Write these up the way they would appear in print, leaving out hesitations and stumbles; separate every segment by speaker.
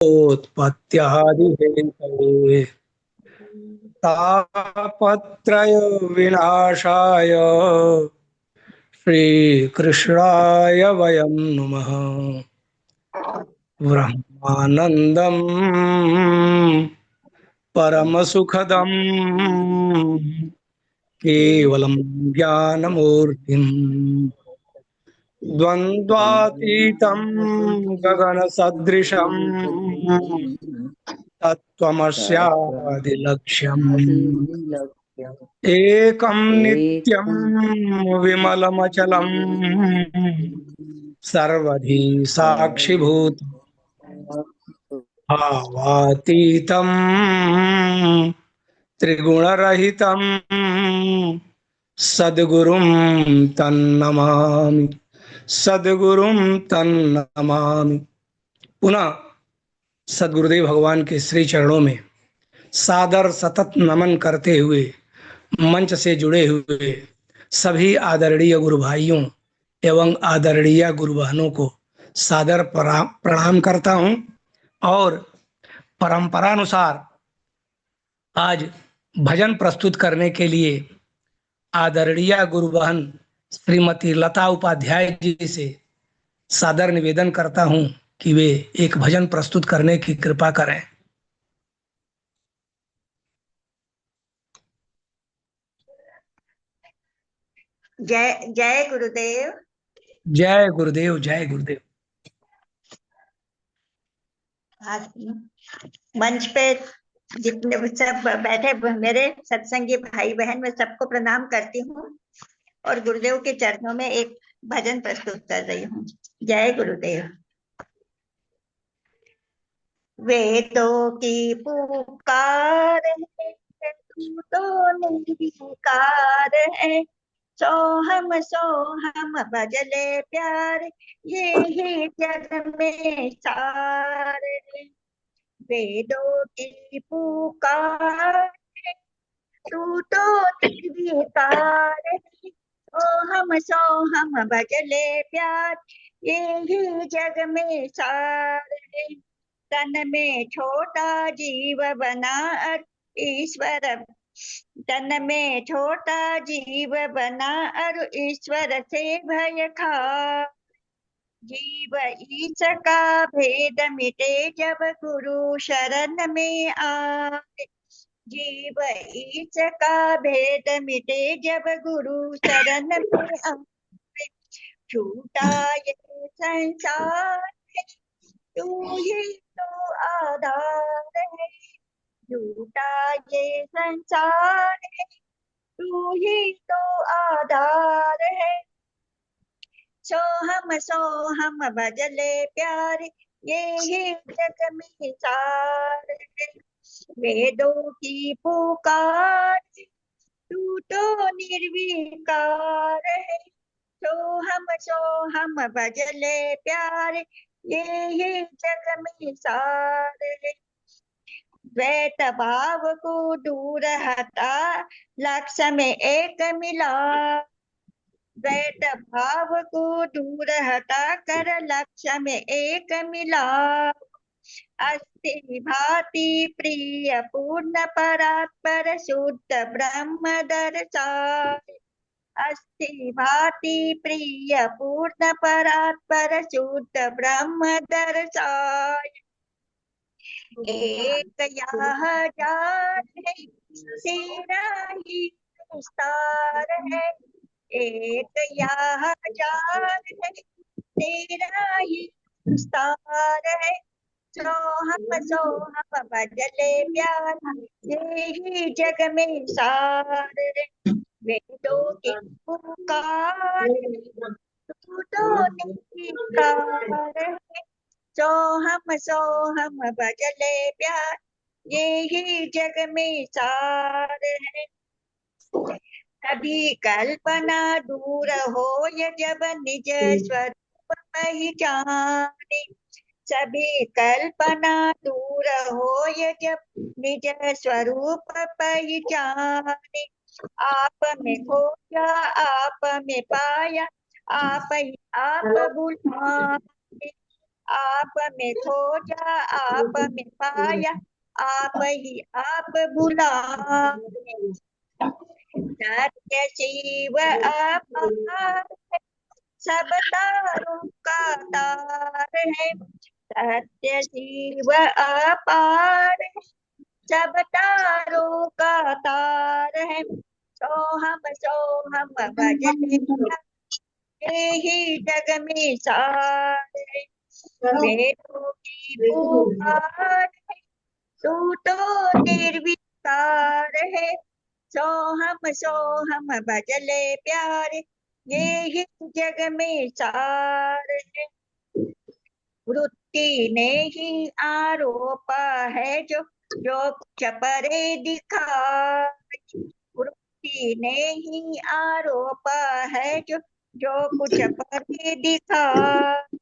Speaker 1: उत्पत्त्यादिहेतवे तापत्रय विनाशाय श्रीकृष्णाय वयं नुमः। ब्रह्मानन्दं परमसुखदं केवलं ज्ञानमूर्तिम् द्वन्द्वातीतं गगनसदृशं तत्त्वमस्यादिलक्ष्यम् एकं नित्यं विमलमचलं सर्वधी साक्षिभूत भावातीतं त्रिगुणरहितं सद्गुरुं तन्नमामि सद्गुरुं तन्नमामि। पुनः सद्गुरुदेव भगवान के श्री चरणों में सादर सतत नमन करते हुए मंच से जुड़े हुए सभी आदरणीय गुरु भाइयों एवं आदरणीय गुरु बहनों को सादर प्रणाम करता हूं और परंपरानुसार आज भजन प्रस्तुत करने के लिए आदरणीय गुरु बहन श्रीमती लता उपाध्याय जी से सादर निवेदन करता हूं कि वे एक भजन प्रस्तुत करने की कृपा करें।
Speaker 2: जय जय गुरुदेव।
Speaker 1: जय गुरुदेव, जय गुरुदेव।
Speaker 2: आज मंच पे जितने सब बैठे मेरे सत्संगी भाई बहन, मैं सबको प्रणाम करती हूँ और गुरुदेव के चरणों में एक भजन प्रस्तुत कर रही हूँ। जय गुरुदेव। वेदों की पुकार है, तू तो निर्विकार है। सोहम भजले प्यार, ये ही जग में सार है। वेदों की पुकार है, तू तो निर्विकार है। सोहम भजले प्यार, ये ही जग में सार है। तन में छोटा जीव बना ईश्वर, तन में छोटा जीव बना और ईश्वर से भय खा। जीव ईश का भेद मिटे जब गुरु शरण में आए। जीव ईश का भेद मिटे जब गुरु शरण में आए। छूटा ये संसार है, तू ही तो आधार है। झूठा ये संसार है, तू ही तो आधार है। सोहम भजले प्यार, ये ही जग में सार है। वेदों की पुकार, तू तो निर्विकार है। सोहम भजले प्यार, ये ही जग में सार है। द्वैत भाव को दूर हटा, लक्ष्य में एक मिला। द्वैत भाव को दूर हटा कर लक्ष्य में एक मिला। अस्ति भाति प्रिय पूर्ण परात्पर शुद्ध ब्रह्म दर्शाय। अस्ति भाति प्रिय पूर्ण परात्पर शुद्ध ब्रह्म दर्शाय। एक या हजार है, तेरा ही विस्तार है। एक या हजार है, तेरा ही विस्तार है। सोहम भजले प्यार, ये ही जग में सार है। वेदों की पुकार, तू तो निकार है। सोहम भजले प्यार, ये ही जग में सार है। कभी कल्पना दूर हो ये जब निज स्वरूप पहचाने। सभी कल्पना दूर हो ये जब निज स्वरूप पहचाने। आप में खोजा आप में पाया, आप ही आप बुलाए। आप में खोजा आप में पाया, आप ही आप बुलाए। सत्य शिव अपार, सब तारों का तार है। सत्य शिव अपार, सब तारों का तार है। सोहम भजते ही जग में सार है। वेदों की पुकार है, तू तो निर्विकार है। सोहम भजले प्यारे, ये ही जग में सार है। वृत्ति ने ही आरोपा है जो जो कुछ परे दिखाई। वृत्ति ने ही आरोपा है जो जो कुछ परे दिखाई।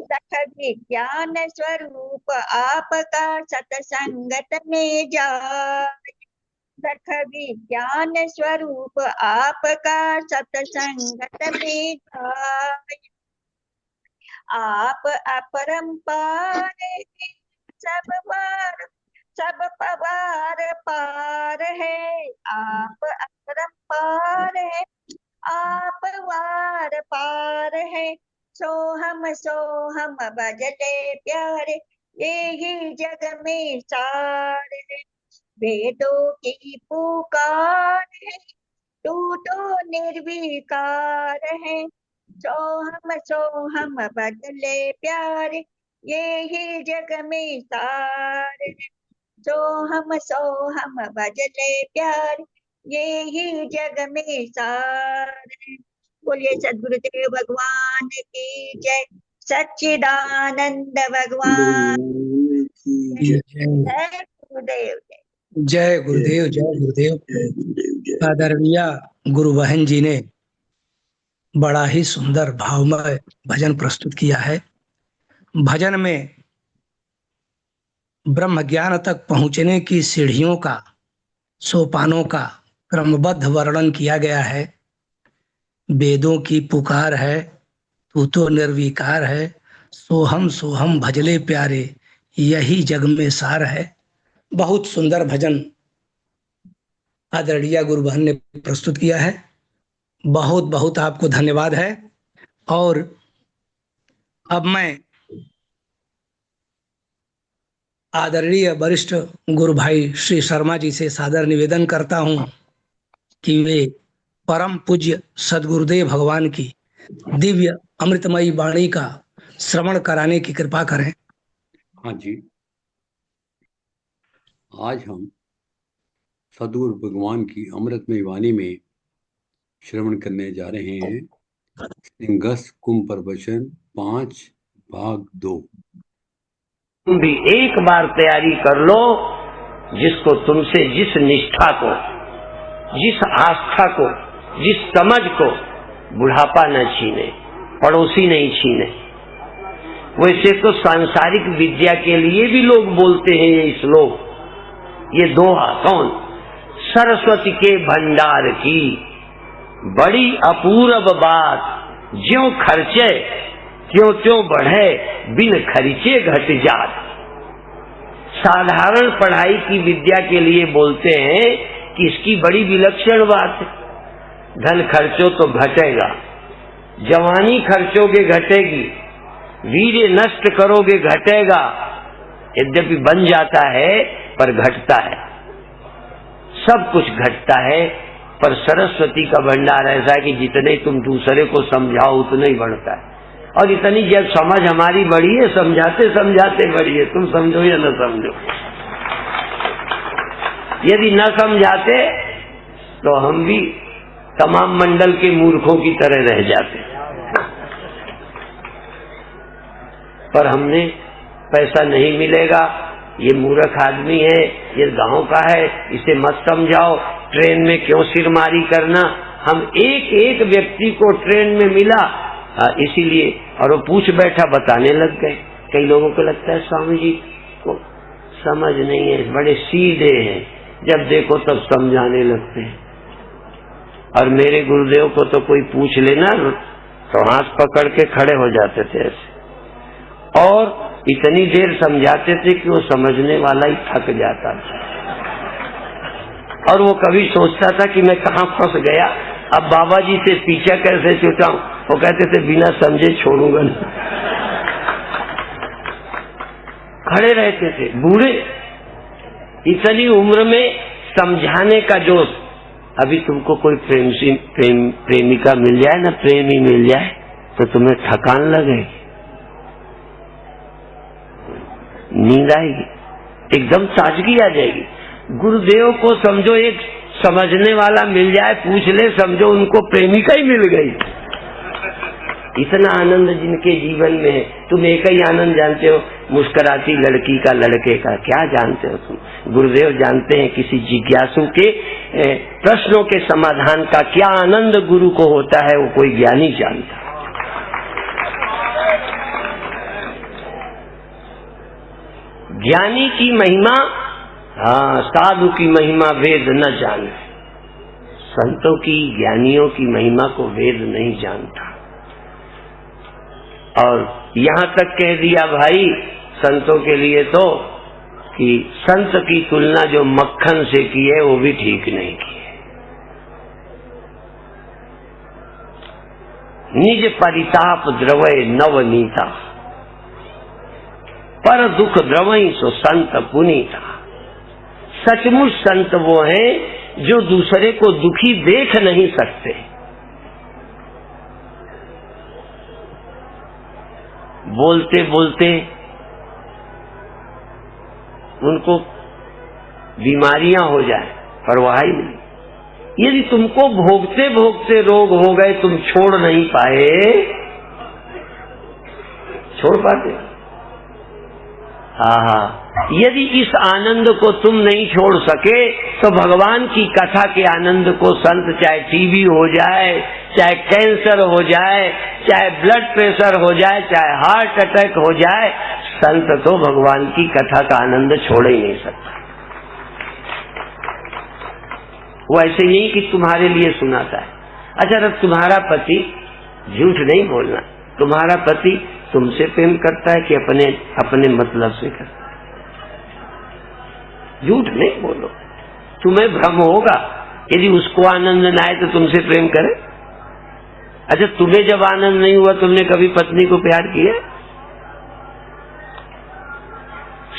Speaker 2: सख विज्ञान स्वरूप आपका सतसंगत में जाए। सख विज्ञान स्वरूप आपका सतसंगत में जाए। आप अपरंपार है, सब पार सब पवार पार है। आप अपरंपार है, आप वार पार है। सोहम भजले प्यारे, ये ही जग में सार है। वेदों की पुकार है, तू तो निर्विकार है। सोहम बदले प्यारे, ये ही जग में सार है। सोहम बदले प्यारे, ये ही जग में सार है। बोलिए सद्गुरुदेव भगवान की जय। सच्चिदानंद भगवान
Speaker 1: जय
Speaker 2: जय गुरुदेव जय।
Speaker 1: जय गुरुदेव, जय गुरुदेव। आदरणीय गुरु बहन जी ने बड़ा ही सुंदर भावमय भजन प्रस्तुत किया है। भजन में ब्रह्म ज्ञान तक पहुंचने की सीढ़ियों का, सोपानों का क्रमबद्ध वर्णन किया गया है। वेदों की पुकार है, तू तो निर्विकार है। सोहम भजले प्यारे, यही जग में सार है। बहुत सुंदर भजन आदरणीय गुरु बहन ने प्रस्तुत किया है। बहुत बहुत आपको धन्यवाद है। और अब मैं आदरणीय वरिष्ठ गुरु भाई श्री शर्मा जी से सादर निवेदन करता हूं कि वे परम पूज्य सदगुरुदेव भगवान की दिव्य अमृतमयी वाणी का श्रवण कराने की कृपा करें।
Speaker 3: हाँ जी, आज हम सदगुरु भगवान की अमृतमयी वाणी में श्रवण करने जा रहे हैं। सिंहस्थ कुंभ प्रवचन 5 भाग 2।
Speaker 4: तुम भी एक बार तैयारी कर लो, जिसको तुमसे जिस निष्ठा को, जिस आस्था को, जिस समझ को बुढ़ापा न छीने, पड़ोसी नहीं छीने। वैसे तो सांसारिक विद्या के लिए भी लोग बोलते हैं ये श्लोक, ये दोहा। कौन? सरस्वती के भंडार की बड़ी अपूर्व बात, ज्यों खर्चे त्यों त्यों बढ़े, बिन खर्चे घट जात। साधारण पढ़ाई की विद्या के लिए बोलते हैं कि इसकी बड़ी विलक्षण बात है। धन खर्चो तो घटेगा, जवानी खर्चोगे घटेगी, वीर्य नष्ट करोगे घटेगा। यद्यपि बन जाता है पर घटता है, सब कुछ घटता है। पर सरस्वती का भंडार ऐसा है कि जितने तुम दूसरे को समझाओ उतना ही बढ़ता है। और इतनी जब समझ हमारी बढ़ी है, समझाते समझाते बढ़ी है। तुम समझो या न समझो। यदि न समझाते तो हम भी तमाम मंडल के मूर्खों की तरह रह जाते। पर हमने पैसा नहीं मिलेगा, ये मूर्ख आदमी है, ये गांव का है, इसे मत समझाओ, ट्रेन में क्यों सिरमारी करना। हम एक एक व्यक्ति को ट्रेन में मिला इसीलिए, और वो पूछ बैठा, बताने लग गए। कई लोगों को लगता है स्वामी जी को समझ नहीं है, बड़े सीधे हैं, जब देखो तब समझाने लगते हैं। और मेरे गुरुदेव को तो कोई पूछ लेना तो हाथ पकड़ के खड़े हो जाते थे ऐसे। और इतनी देर समझाते थे कि वो समझने वाला ही थक जाता था, और वो कभी सोचता था कि मैं कहाँ फंस गया, अब बाबा जी से पीछा कैसे छुटाऊं। वो कहते थे बिना समझे छोड़ूंगा नहीं। खड़े रहते थे बूढ़े, इतनी उम्र में समझाने का जोश। अभी तुमको कोई प्रेमिका मिल जाए ना, प्रेमी मिल जाए, तो तुम्हें थकान लगेगी, नींद आएगी, एकदम ताजगी आ जाएगी। गुरुदेव को समझो एक समझने वाला मिल जाए, पूछ ले, समझो उनको प्रेमिका ही मिल गई। इतना आनंद जिनके जीवन में है। तुम एक ही आनंद जानते हो, मुस्कुराती लड़की का, लड़के का, क्या जानते हो तुम? गुरुदेव जानते हैं किसी जिज्ञासु के प्रश्नों के समाधान का क्या आनंद गुरु को होता है, वो कोई ज्ञानी जानता। ज्ञानी की महिमा, हाँ, साधु की महिमा वेद न जाने। संतों की, ज्ञानियों की महिमा को वेद नहीं जानता। और यहाँ तक कह दिया भाई संतों के लिए तो कि संत की तुलना जो मक्खन से की है वो भी ठीक नहीं की है। निज परिताप द्रवय नवनीता, पर दुख द्रवई सो संत पुनीता। सचमुच संत वो हैं जो दूसरे को दुखी देख नहीं सकते। बोलते बोलते उनको बीमारियां हो जाए, परवाह ही नहीं। यदि तुमको भोगते भोगते रोग हो गए, तुम छोड़ नहीं पाए, छोड़ पाते? हाँ, यदि इस आनंद को तुम नहीं छोड़ सके तो भगवान की कथा के आनंद को संत, चाहे टीबी हो जाए, चाहे कैंसर हो जाए, चाहे ब्लड प्रेशर हो जाए, चाहे हार्ट अटैक हो जाए, संत तो भगवान की कथा का आनंद छोड़ ही नहीं सकता। वो ऐसे नहीं कि तुम्हारे लिए सुनाता है। अच्छा, जब तुम्हारा पति, झूठ नहीं बोलना, तुम्हारा पति तुमसे प्रेम करता है कि अपने मतलब से करता है? झूठ नहीं बोलो। तुम्हें भ्रम होगा, यदि उसको आनंद न आए तो तुमसे प्रेम करे। अच्छा, तुम्हें जब आनंद नहीं हुआ, तुमने कभी पत्नी को प्यार किया?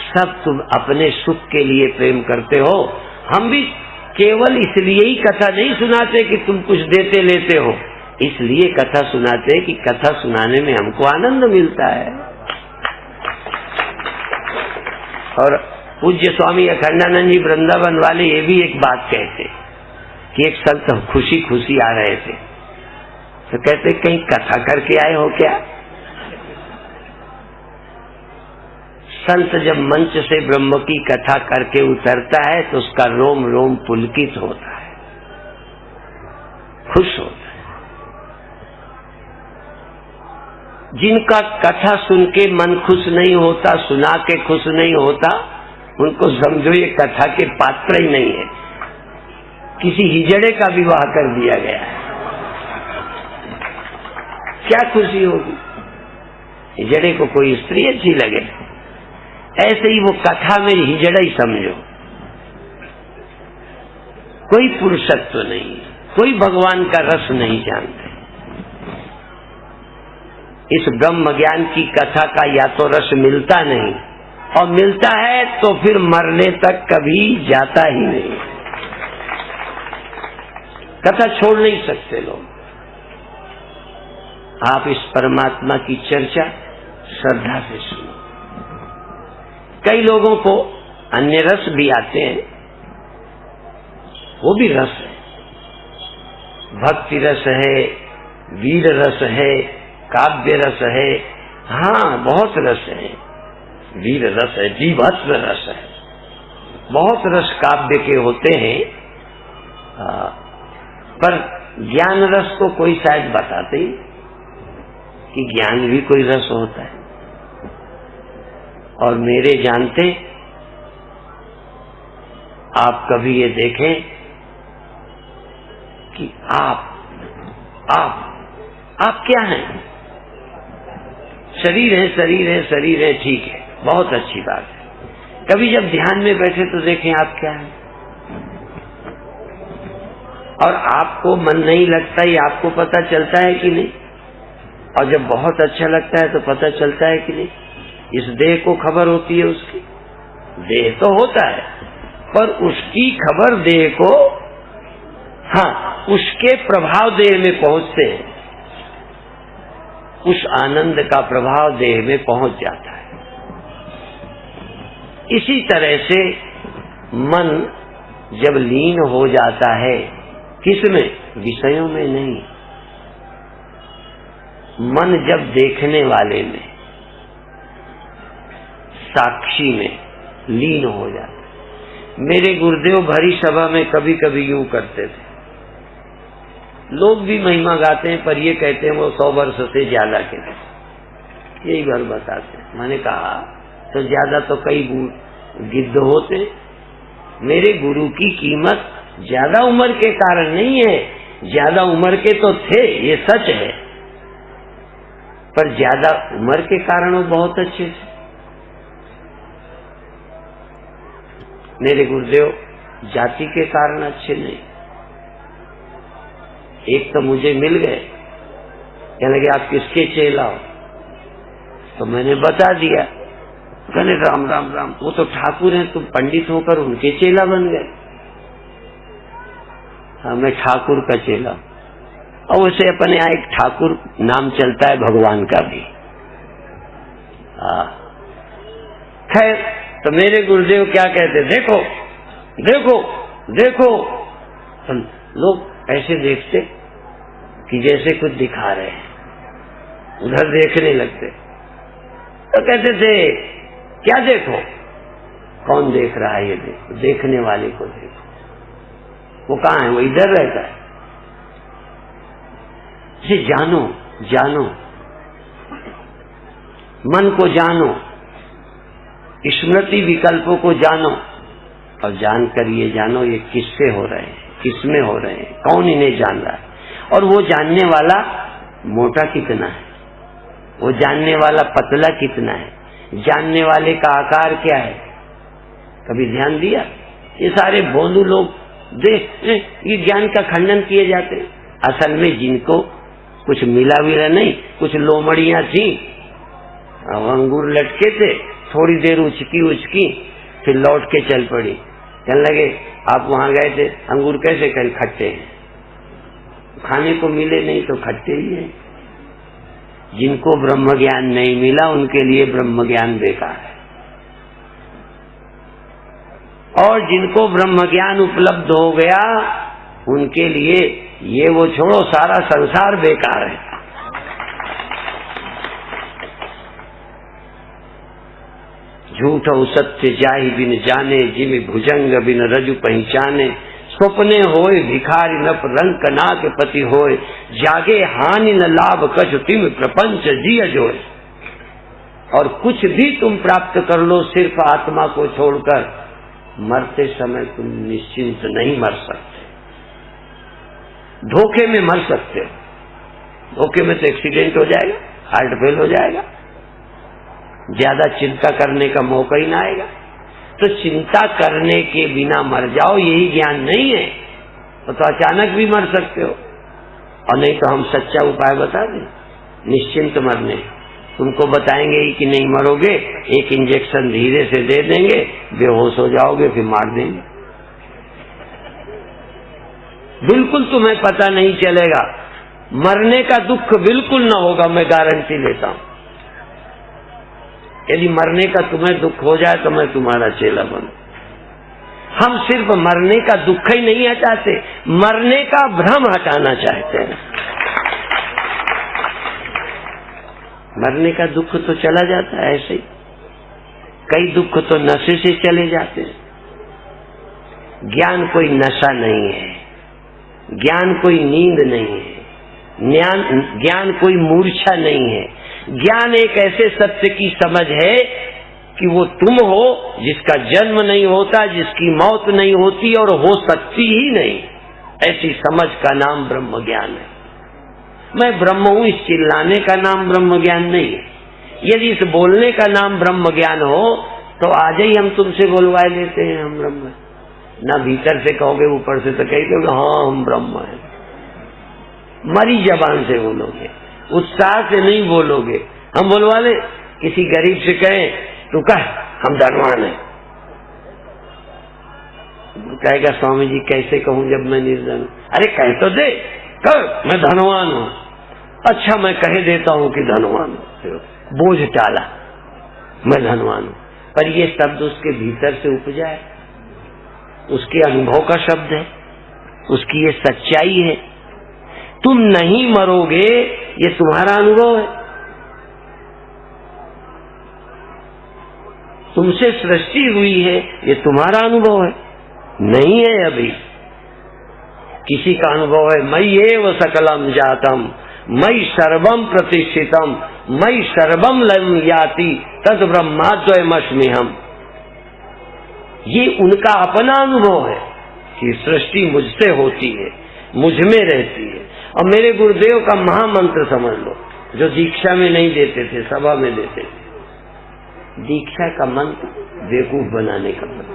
Speaker 4: सब तुम अपने सुख के लिए प्रेम करते हो। हम भी केवल इसलिए ही कथा नहीं सुनाते कि तुम कुछ देते लेते हो, इसलिए कथा सुनाते कि कथा सुनाने में हमको आनंद मिलता है। और पूज्य स्वामी अखंडानंद जी वृंदावन वाले ये भी एक बात कहते कि एक संत खुशी खुशी आ रहे थे, तो कहते कहीं कथा करके आए हो क्या? संत जब मंच से ब्रह्म की कथा करके उतरता है तो उसका रोम रोम पुलकित होता है, खुश होता है। जिनका कथा सुन के मन खुश नहीं होता, सुना के खुश नहीं होता, उनको समझो ये कथा के पात्र ही नहीं है, किसी हिजड़े का विवाह कर दिया गया है। क्या खुशी होगी? हिजड़े को कोई स्त्री अच्छी लगे, ऐसे ही वो कथा में हिजड़ा ही समझो। कोई पुरुषत्व नहीं, कोई भगवान का रस नहीं जानते। इस ब्रह्म ज्ञान की कथा का या तो रस मिलता नहीं, और मिलता है तो फिर मरने तक कभी जाता ही नहीं। कथा छोड़ नहीं सकते लोग। आप इस परमात्मा की चर्चा श्रद्धा से सुनो। कई लोगों को अन्य रस भी आते हैं, वो भी रस है, भक्ति रस है, वीर रस है, काव्य रस है, हाँ बहुत रस है, वीर रस है, जीवत्व रस है, बहुत रस काव्य के होते हैं। पर ज्ञान रस को कोई शायद बताते ही कि ज्ञान भी कोई रस होता है। और मेरे जानते आप कभी ये देखें कि आप क्या हैं? शरीर है, शरीर है, शरीर है, ठीक है, बहुत अच्छी बात है। कभी जब ध्यान में बैठे तो देखें आप क्या है, और आपको मन नहीं लगता, ये आपको पता चलता है कि नहीं? और जब बहुत अच्छा लगता है तो पता चलता है कि नहीं? इस देह को खबर होती है उसकी, देह तो होता है पर उसकी खबर देह को, हाँ, उसके प्रभाव देह में पहुंचते हैं, उस आनंद का प्रभाव देह में पहुंच जाता है। इसी तरह से मन जब लीन हो जाता है, किसमें? विषयों में नहीं, मन जब देखने वाले में, साक्षी में लीन हो जाता है। मेरे गुरुदेव भरी सभा में कभी कभी यूं करते थे, लोग भी महिमा गाते हैं पर ये कहते हैं वो 100 वर्ष से ज्यादा के, यही भर बताते हैं। मैंने कहा तो ज्यादा तो कई गिद्ध होते, मेरे गुरु की कीमत ज्यादा उम्र के कारण नहीं है, ज्यादा उम्र के तो थे, ये सच है, पर ज्यादा उम्र के कारण वो बहुत अच्छे थे। मेरे गुरुदेव जाति के कारण अच्छे नहीं। एक तो मुझे मिल गए, कहने लगे आप किसके चेला हो? तो मैंने बता दिया, कहने राम राम राम, वो तो ठाकुर हैं, तुम पंडित होकर उनके चेला बन गए। हाँ, मैं ठाकुर का चेला, और उसे अपने यहाँ एक ठाकुर नाम चलता है भगवान का भी। खैर, तो मेरे गुरुदेव क्या कहते, देखो देखो देखो, तो लोग ऐसे देखते कि जैसे कुछ दिखा रहे हैं, उधर देखने लगते। तो कहते थे क्या देखो? कौन देख रहा है? ये देखो, देखने वाले को देखो। वो कहाँ है? वो इधर रहता है। इसे जानो, जानो, मन को जानो, स्मृति विकल्पों को जानो, और जानकर ये जानो ये किससे हो रहे हैं, किसमें हो रहे हैं, कौन इन्हें जान रहा है, और वो जानने वाला मोटा कितना है, वो जानने वाला पतला कितना है, जानने वाले का आकार क्या है, कभी ध्यान दिया? ये सारे भोंदू लोग ये ज्ञान का खंडन किए जाते हैं। असल में जिनको कुछ मिला विला नहीं, कुछ लोमड़ियां थी, अंगूर लटके थे, थोड़ी देर उचकी उचकी, फिर लौट के चल पड़ी। कहने लगे आप वहां गए थे, अंगूर कैसे कर खट्टे हैं? खाने को मिले नहीं तो खट्टे ही हैं। जिनको ब्रह्म ज्ञान नहीं मिला उनके लिए ब्रह्म ज्ञान बेकार है, और जिनको ब्रह्म ज्ञान उपलब्ध हो गया उनके लिए ये वो छोड़ो, सारा संसार बेकार है। झूठ और सत्य जाहि बिन जाने, जिमि भुजंग बिन रजु पहचाने, स्वप्ने होए भिखारी न रंक नाक पति होए, जागे हानि न लाभ कछु तिम प्रपंच जिय जोए। और कुछ भी तुम प्राप्त कर लो, सिर्फ आत्मा को छोड़कर मरते समय तुम निश्चिंत नहीं मर सकते। धोखे में मर सकते हो, धोखे में तो एक्सीडेंट हो जाएगा, हार्ट फेल हो जाएगा, ज्यादा चिंता करने का मौका ही ना आएगा। तो चिंता करने के बिना मर जाओ, यही ज्ञान नहीं है। तो अचानक भी मर सकते हो, और नहीं तो हम सच्चा उपाय बता दें निश्चिंत मरने। तुमको बताएंगे ही कि नहीं मरोगे, एक इंजेक्शन धीरे से दे देंगे, बेहोश हो जाओगे, फिर मार देंगे। बिल्कुल तुम्हें पता नहीं चलेगा, मरने का दुख बिल्कुल न होगा, मैं गारंटी लेता हूं। यदि मरने का तुम्हें दुख हो जाए तो मैं तुम्हारा चेला बनूं। हम सिर्फ मरने का दुख ही नहीं हटाते, मरने का भ्रम हटाना चाहते हैं। मरने का दुख तो चला जाता है ऐसे ही, कई दुख तो नशे से चले जाते हैं। ज्ञान कोई नशा नहीं है, ज्ञान कोई नींद नहीं है, ज्ञान कोई मूर्छा नहीं है। ज्ञान एक ऐसे सत्य की समझ है कि वो तुम हो जिसका जन्म नहीं होता, जिसकी मौत नहीं होती और हो सकती ही नहीं। ऐसी समझ का नाम ब्रह्म ज्ञान है। मैं ब्रह्म हूं इस चिल्लाने का नाम ब्रह्म ज्ञान नहीं है। यदि इस बोलने का नाम ब्रह्म ज्ञान हो तो आज ही हम तुमसे बोलवाए लेते हैं हम ब्रह्म हैं। ना भीतर से कहोगे, ऊपर से तो कही दोगे हाँ हम ब्रह्म हैं। मरी जबान से बोलोगे, उत्साह से नहीं बोलोगे। हम बोलवा ले, किसी गरीब से कहें तू कह हम धनवान हैं, कहेगा स्वामी जी कैसे कहूं जब मैं निर्धन। अरे कह तो दे, कह मैं धनवान हूं। अच्छा मैं कह देता हूं कि धनवान हूं, बोझ टाला, मैं धनवान हूं। पर ये शब्द उसके भीतर से उपजा है, उसके अनुभव का शब्द है, उसकी ये सच्चाई है। तुम नहीं मरोगे ये तुम्हारा अनुभव है। तुमसे सृष्टि हुई है ये तुम्हारा अनुभव है, नहीं है अभी किसी का अनुभव है। मयि एव सकलम जातम मयि सर्वम प्रतिष्ठितम मयि सर्वम लयम याति तद ब्रह्माद्वयमस्म्यहम्। ये उनका अपना अनुभव है कि सृष्टि मुझसे होती है, मुझ में रहती है। और मेरे गुरुदेव का महामंत्र समझ लो, जो दीक्षा में नहीं देते थे, सभा में देते थे। दीक्षा का मंत्र बेवकूफ बनाने का मंत्र,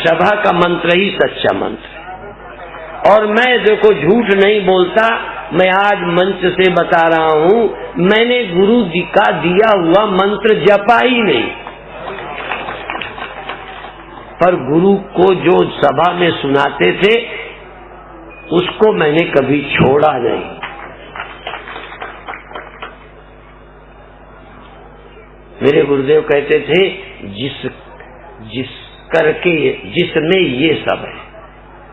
Speaker 4: सभा का मंत्र ही सच्चा मंत्र है। और मैं देखो झूठ नहीं बोलता, मैं आज मंच से बता रहा हूं, मैंने गुरु जी का दिया हुआ मंत्र जपा ही नहीं, पर गुरु को जो सभा में सुनाते थे उसको मैंने कभी छोड़ा नहीं। मेरे गुरुदेव कहते थे जिसमें ये सब है,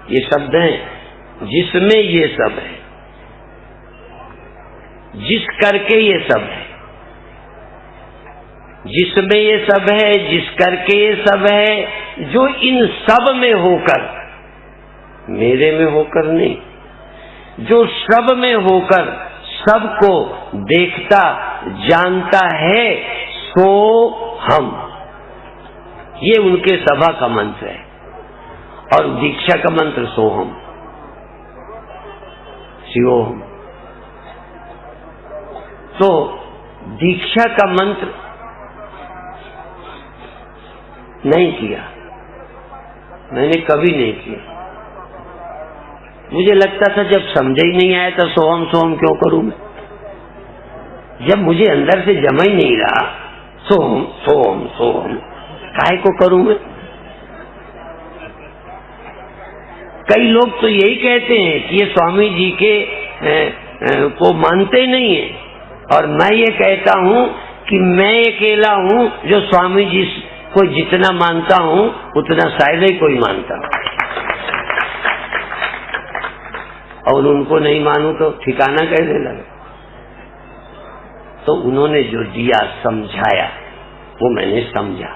Speaker 4: ये शब्द हैं, जिसमें ये सब है, जिस करके ये सब है, जिसमें ये सब है, जिस करके ये सब है, जो इन सब में होकर, मेरे में होकर नहीं, जो सब में होकर सबको देखता जानता है सो हम। ये उनके सभा का मंत्र है। और दीक्षा का मंत्र सोहम, शिवोहम। तो दीक्षा का मंत्र नहीं किया, मैंने कभी नहीं किया। मुझे लगता था जब समझ ही नहीं आया तो सोहम सोहम क्यों करूं मैं। जब मुझे अंदर से जमा ही नहीं रहा सोहम सोहम सोहम काहे को करूं मैं। कई लोग तो यही कहते हैं कि ये स्वामी जी के को मानते नहीं है, और मैं ये कहता हूं कि मैं अकेला हूं जो स्वामी जी को जितना मानता हूं उतना शायद ही कोई मानता। और उनको नहीं मानूं तो ठिकाना कैसे लगे। तो उन्होंने जो दिया समझाया वो मैंने समझा,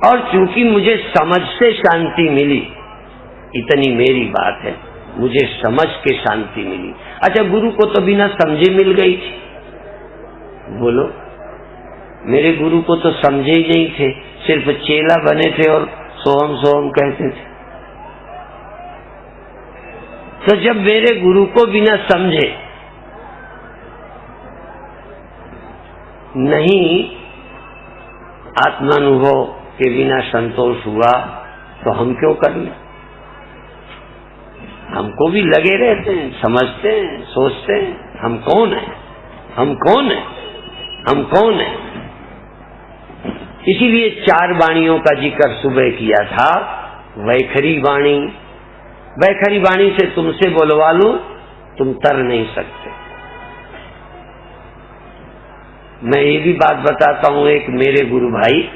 Speaker 4: और चूंकि मुझे समझ से शांति मिली, इतनी मेरी बात है, मुझे समझ के शांति मिली। अच्छा गुरु को तो बिना समझे मिल गई थी, बोलो। मेरे गुरु को तो समझे ही नहीं थे, सिर्फ चेला बने थे और सोहम सोहम कहते थे। तो जब मेरे गुरु को बिना समझे नहीं आत्मानुभव के बिना संतोष हुआ तो हम क्यों कर लें। हमको भी लगे रहते हैं, समझते हैं, सोचते हैं हम कौन है, हम कौन है, हम कौन है। इसीलिए 4 वाणियों का जिक्र सुबह किया था। वैखरी वाणी, वैखरी वाणी से तुमसे बोलवा लूं तुम तर नहीं सकते। मैं ये भी बात बताता हूं, एक मेरे गुरु भाई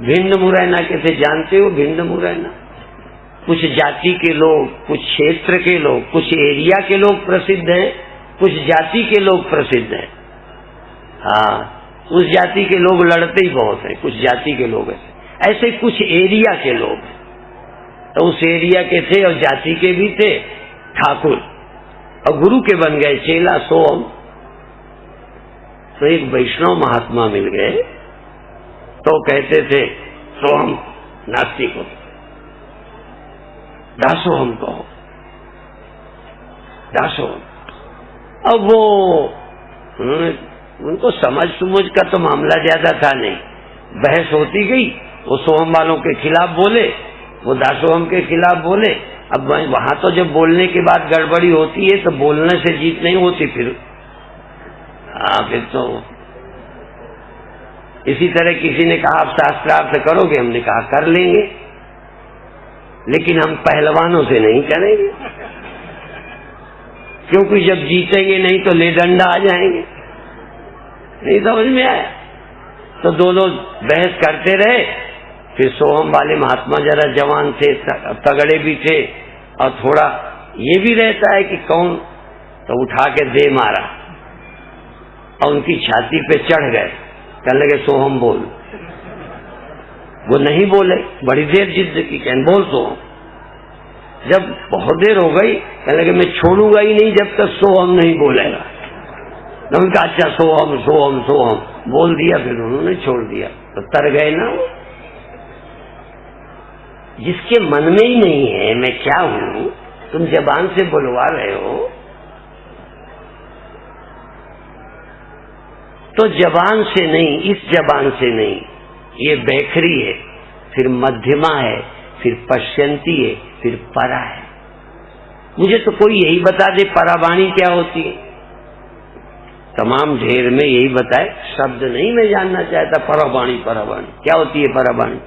Speaker 4: भिंड मुरैना के थे, जानते हो भिंड मुरैना। कुछ जाति के लोग, कुछ क्षेत्र के लोग, कुछ एरिया के लोग प्रसिद्ध हैं, कुछ जाति के लोग प्रसिद्ध हैं। हाँ, उस जाति के लोग लड़ते ही बहुत हैं, कुछ जाति के लोग हैं। ऐसे कुछ एरिया के लोग हैं। तो उस एरिया के थे और जाति के भी थे ठाकुर, और गुरु के बन गए चेला सोम। तो एक वैष्णव महात्मा मिल गए, तो कहते थे सोहम नास्तिक हो, दासोहम कहो, दासोहम। अब वो उनको समझ सुमुझ का तो मामला ज्यादा था नहीं, बहस होती गई, वो सोहम वालों के खिलाफ बोले, वो दासोहम के खिलाफ बोले। अब वहां तो जब बोलने के बाद गड़बड़ी होती है तो बोलने से जीत नहीं होती, फिर तो इसी तरह किसी ने कहा आप शास्त्रार्थ करोगे, हमने कहा कर लेंगे, लेकिन हम पहलवानों से नहीं करेंगे, क्योंकि जब जीतेंगे नहीं तो ले डंडा आ जाएंगे। नहीं समझ में आया, तो दोनों बहस करते रहे। फिर सोहम वाले महात्मा जरा जवान थे, तगड़े भी थे, और थोड़ा ये भी रहता है कि कौन, तो उठा के दे मारा और उनकी छाती पे चढ़ गए, कहने लगे सोहम बोल। वो नहीं बोले, बड़ी देर जिद की, कहने बोल सोहम। जब बहुत देर हो गई, कहने लगे मैं छोड़ूंगा ही नहीं जब तक सोहम नहीं बोलेगा। उनका अच्छा सोहम सोहम सोहम बोल दिया, फिर उन्होंने छोड़ दिया, तो तर गए ना। जिसके मन में ही नहीं है मैं क्या हूं, तुम जबान से बुलवा रहे हो, तो जबान से नहीं, इस जबान से नहीं, ये बैखरी है, फिर मध्यमा है, फिर पश्यंती है, फिर परा है। मुझे तो कोई यही बता दे परावाणी क्या होती है, तमाम ढेर में यही बताए, शब्द नहीं मैं जानना चाहता। परावाणी, परावाणी क्या होती है? परावाणी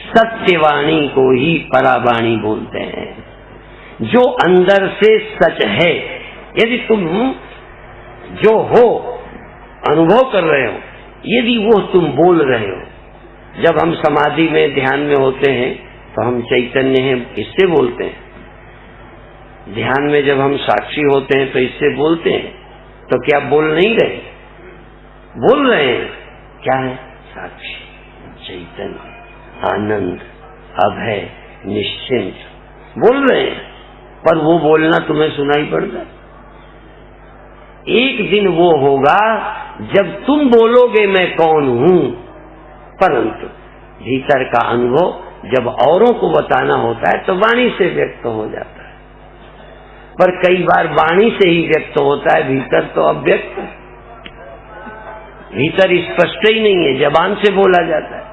Speaker 4: सत्यवाणी को ही परावाणी बोलते हैं, जो अंदर से सच है। यदि तुम जो हो अनुभव कर रहे हो, यदि वो तुम बोल रहे हो, जब हम समाधि में ध्यान में होते हैं तो हम चैतन्य हैं, इससे बोलते हैं। ध्यान में जब हम साक्षी होते हैं तो इससे बोलते हैं। तो क्या बोल नहीं रहे? बोल रहे हैं। क्या है? साक्षी, चैतन्य, आनंद, अभय, निश्चिंत बोल रहे हैं। पर वो बोलना तुम्हें सुनाई पड़ता। एक दिन वो होगा जब तुम बोलोगे मैं कौन हूं, परंतु भीतर का अनुभव जब औरों को बताना होता है तो वाणी से व्यक्त हो जाता है। पर कई बार वाणी से ही व्यक्त होता है, भीतर तो अव्यक्त, भीतर स्पष्ट ही नहीं है, जबान से बोला जाता है।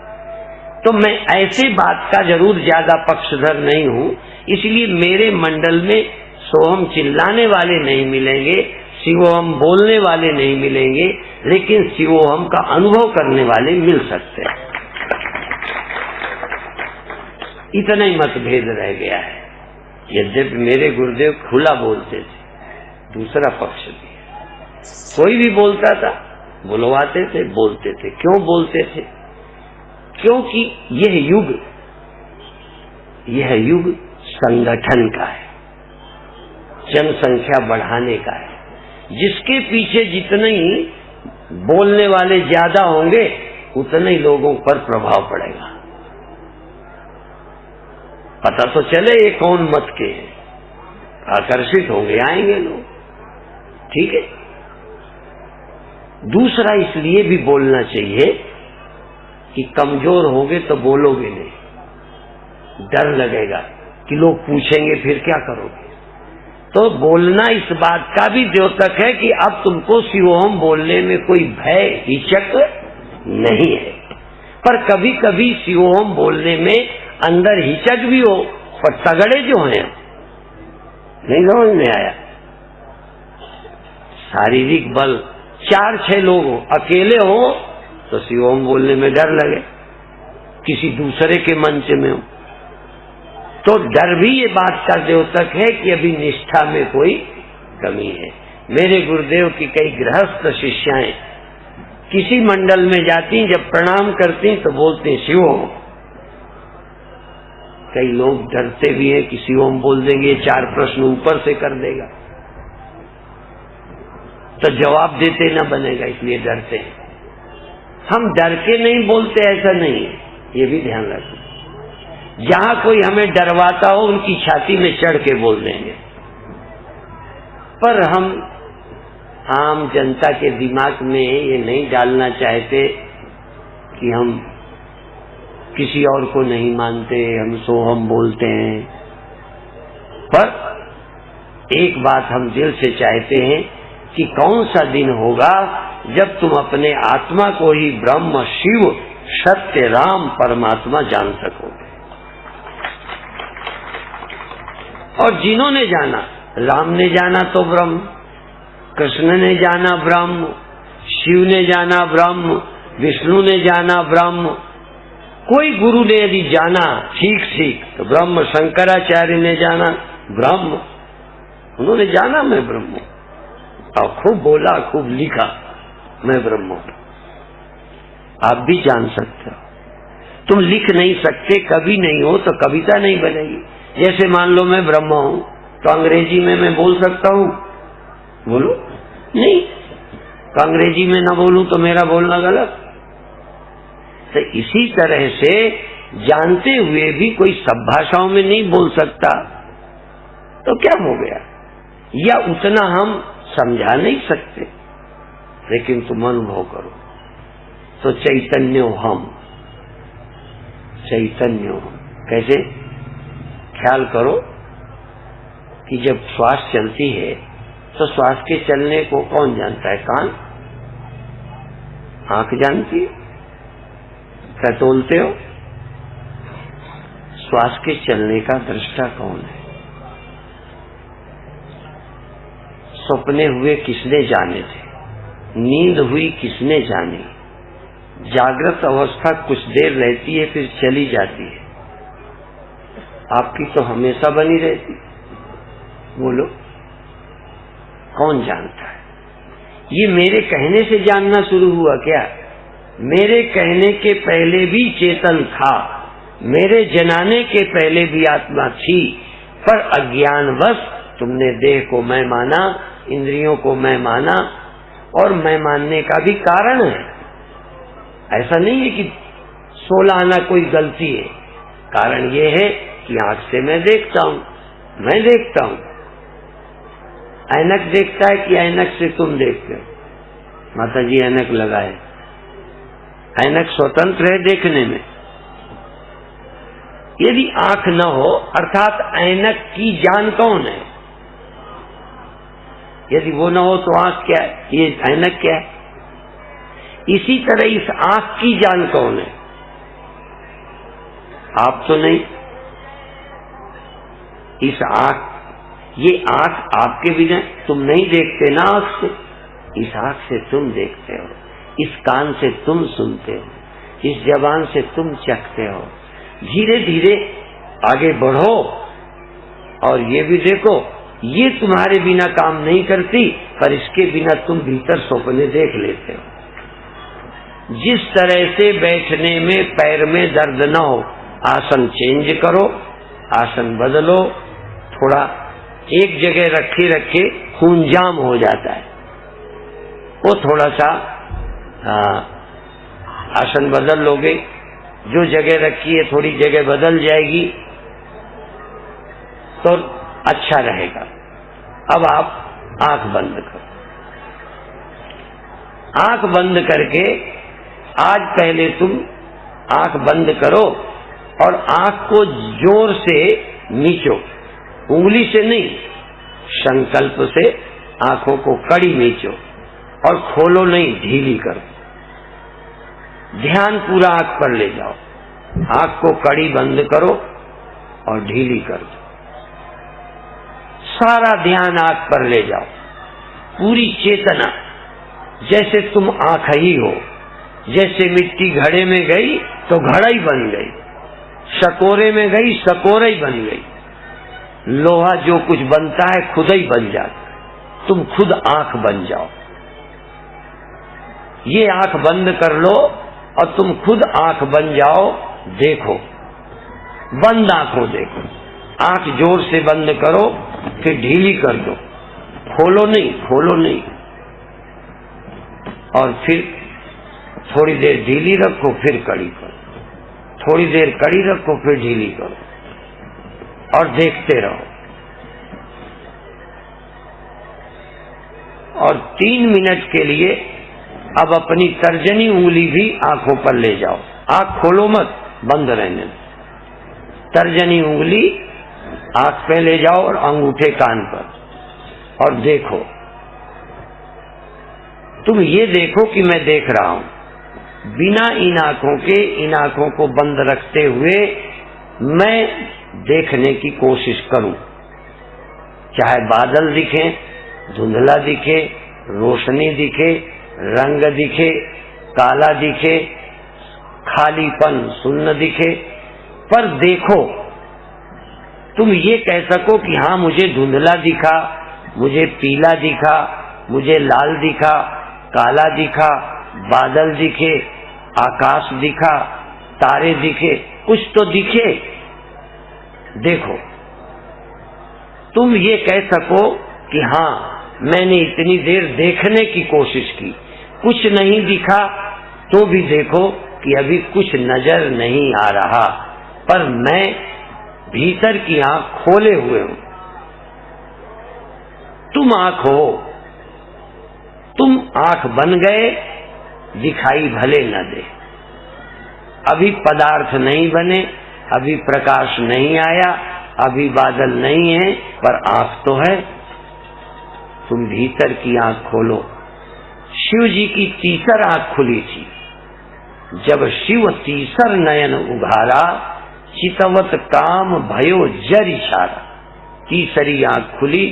Speaker 4: तो मैं ऐसे बात का जरूर ज्यादा पक्षधर नहीं हूं, इसलिए मेरे मंडल में सोहम चिल्लाने वाले नहीं मिलेंगे, शिवोहम बोलने वाले नहीं मिलेंगे, लेकिन शिवोहम का अनुभव करने वाले मिल सकते हैं। इतना ही मतभेद रह गया है। यद्यपि मेरे गुरुदेव खुला बोलते थे, दूसरा पक्ष भी, कोई भी बोलता था बुलवाते थे, बोलते थे। क्यों बोलते थे? क्योंकि यह युग संगठन का है, जनसंख्या बढ़ाने का है। जिसके पीछे जितने ही बोलने वाले ज्यादा होंगे उतने ही लोगों पर प्रभाव पड़ेगा। पता तो चले ये कौन मत के हैं, आकर्षित होंगे, आएंगे लोग, ठीक है। दूसरा इसलिए भी बोलना चाहिए कि कमजोर होगे तो बोलोगे नहीं, डर लगेगा कि लोग पूछेंगे फिर क्या करोगे। तो बोलना इस बात का भी द्योतक है कि अब तुमको शिवोहम बोलने में कोई भय हिचक नहीं है। पर कभी कभी शिवोहम बोलने में अंदर हिचक भी हो, पर तगड़े जो हैं, नहीं समझ में आया, शारीरिक बल 4-6 लोग हो, अकेले हो तो शिवोहम बोलने में डर लगे, किसी दूसरे के मंच में हो तो डर भी ये बात का द्योतक है कि अभी निष्ठा में कोई कमी है। मेरे गुरुदेव की कई गृहस्थ शिष्याएं किसी मंडल में जाती, जब प्रणाम करती तो बोलती शिवोहम। कई लोग डरते भी हैं कि शिवोहम बोल देंगे, 4 प्रश्न ऊपर से कर देगा तो जवाब देते न बनेगा, इसलिए डरते हैं। हम डर के नहीं बोलते, ऐसा नहीं है, ये भी ध्यान रखना। जहां कोई हमें डरवाता हो उनकी छाती में चढ़ के बोल देंगे। पर हम आम जनता के दिमाग में ये नहीं डालना चाहते कि हम किसी और को नहीं मानते, हम सोहम बोलते हैं। पर एक बात हम दिल से चाहते हैं कि कौन सा दिन होगा जब तुम अपने आत्मा को ही ब्रह्म, शिव, सत्य, राम, परमात्मा जान सकोगे। और जिन्होंने जाना, राम ने जाना तो ब्रह्म, कृष्ण ने जाना ब्रह्म, शिव ने जाना ब्रह्म, विष्णु ने जाना ब्रह्म। कोई गुरु ने यदि जाना ठीक ठीक तो ब्रह्म, शंकराचार्य ने जाना ब्रह्म, उन्होंने जाना मैं ब्रह्म हूं, और खूब बोला, खूब लिखा मैं ब्रह्म हूं। आप भी जान सकते हो। तुम लिख नहीं सकते, कभी नहीं हो तो कविता नहीं बनेगी। जैसे मान लो मैं ब्रह्म हूं तो अंग्रेजी में मैं बोल सकता हूं, बोलो नहीं, तो अंग्रेजी में ना बोलूं तो मेरा बोलना गलत। तो इसी तरह से जानते हुए भी कोई सब भाषाओं में नहीं बोल सकता तो क्या हो गया, या उतना हम समझा नहीं सकते, लेकिन तुम अनुभव करो तो चैतन्य हम, चैतन्य हम। कैसे? ख्याल करो कि जब श्वास चलती है तो श्वास के चलने को कौन जानता है? कान? आंख जानती है? क्या तोलते हो? श्वास के चलने का दृष्टा कौन है? सपने हुए किसने जाने थे? नींद हुई किसने जानी? जागृत अवस्था कुछ देर रहती है फिर चली जाती है, आपकी तो हमेशा बनी रहती। बोलो कौन जानता है? ये मेरे कहने से जानना शुरू हुआ क्या? मेरे कहने के पहले भी चेतन था, मेरे जनाने के पहले भी आत्मा थी, पर अज्ञानवश तुमने देह को मैं माना, इंद्रियों को मैं माना, और मैं मानने का भी कारण है। ऐसा नहीं है कि 16 आना कोई गलती है, कारण ये है कि आंख से मैं देखता हूं, मैं देखता हूं। ऐनक देखता है कि ऐनक से तुम देखते हो? माता जी ऐनक लगाए, ऐनक स्वतंत्र है देखने में। यदि आंख न हो अर्थात ऐनक की जान कौन है? यदि वो न हो तो आंख क्या है? ये ऐनक क्या है? इसी तरह इस आंख की जान कौन है? आप तो नहीं। इस आंख, ये आंख आपके बिना तुम नहीं देखते ना आंख से, इस आंख से तुम देखते हो, इस कान से तुम सुनते हो, इस जबान से तुम चखते हो। धीरे धीरे आगे बढ़ो और ये भी देखो, ये तुम्हारे बिना काम नहीं करती, पर इसके बिना तुम भीतर सपने देख लेते हो। जिस तरह से बैठने में पैर में दर्द न हो, आसन चेंज करो, आसन बदलो, थोड़ा एक जगह रखे रखे खून जाम हो जाता है, वो थोड़ा सा आसन बदल लोगे, जो जगह रखी है थोड़ी जगह बदल जाएगी तो अच्छा रहेगा। अब आप आंख बंद करो। आंख बंद करके आज पहले तुम आंख बंद करो और आंख को जोर से नीचो, उंगली से नहीं, संकल्प से आंखों को कड़ी नीचो और खोलो नहीं, ढीली करो। ध्यान पूरा आंख पर ले जाओ, आंख को कड़ी बंद करो और ढीली कर दो। सारा ध्यान आंख पर ले जाओ, पूरी चेतना, जैसे तुम आंख ही हो। जैसे मिट्टी घड़े में गई तो घड़ा ही बन गई, सकोरे में गई सकोरा ही बन गई। लोहा जो कुछ बनता है खुद ही बन जाता है, तुम खुद आंख बन जाओ। ये आंख बंद कर लो और तुम खुद आंख बन जाओ। देखो, बंद आंखों देखो, आंख जोर से बंद करो, फिर ढीली कर दो, खोलो नहीं, खोलो नहीं, और फिर थोड़ी देर ढीली रखो, फिर कड़ी करो, थोड़ी देर कड़ी रखो, फिर ढीली करो, और देखते रहो। और 3 मिनट के लिए अब अपनी तर्जनी उंगली भी आंखों पर ले जाओ। आंख खोलो मत, बंद रहने दो। तर्जनी उंगली आंख पे ले जाओ और अंगूठे कान पर, और देखो तुम ये देखो कि मैं देख रहा हूं, बिना इन आंखों के, इन आंखों को बंद रखते हुए मैं देखने की कोशिश करूं। चाहे बादल दिखे, धुंधला दिखे, रोशनी दिखे, रंग दिखे, काला दिखे, खालीपन शून्य दिखे, पर देखो। तुम ये कह सको कि हाँ मुझे धुंधला दिखा, मुझे पीला दिखा, मुझे लाल दिखा, काला दिखा, बादल दिखे, आकाश दिखा, तारे दिखे, कुछ तो दिखे। देखो, तुम ये कह सको कि हाँ मैंने इतनी देर देखने की कोशिश की, कुछ नहीं दिखा, तो भी देखो कि अभी कुछ नजर नहीं आ रहा, पर मैं भीतर की आंख खोले हुए हूं। तुम आंख हो, तुम आंख बन गए, दिखाई भले न दे। अभी पदार्थ नहीं बने, अभी प्रकाश नहीं आया, अभी बादल नहीं है, पर आंख तो है। तुम भीतर की आंख खोलो। शिव जी की तीसर आंख खुली थी। जब शिव तीसर नयन उघारा, चितवत काम भयो जर इशारा। तीसरी आंख खुली,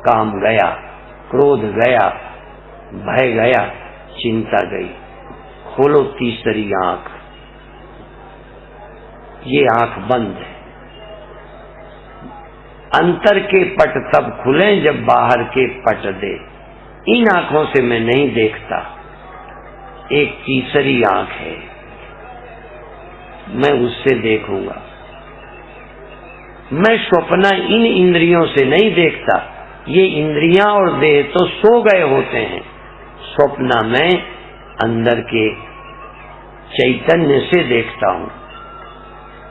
Speaker 4: काम गया, क्रोध गया, भय गया, चिंता गई। खोलो तीसरी आंख। ये आंख बंद है। अंतर के पट तब खुले जब बाहर के पट दे। इन आंखों से मैं नहीं देखता। एक तीसरी आंख है, मैं उससे देखूंगा। मैं स्वप्न इन इंद्रियों से नहीं देखता। ये इंद्रियां और देह तो सो गए होते हैं। स्वप्न में अंदर के चैतन्य से देखता हूं।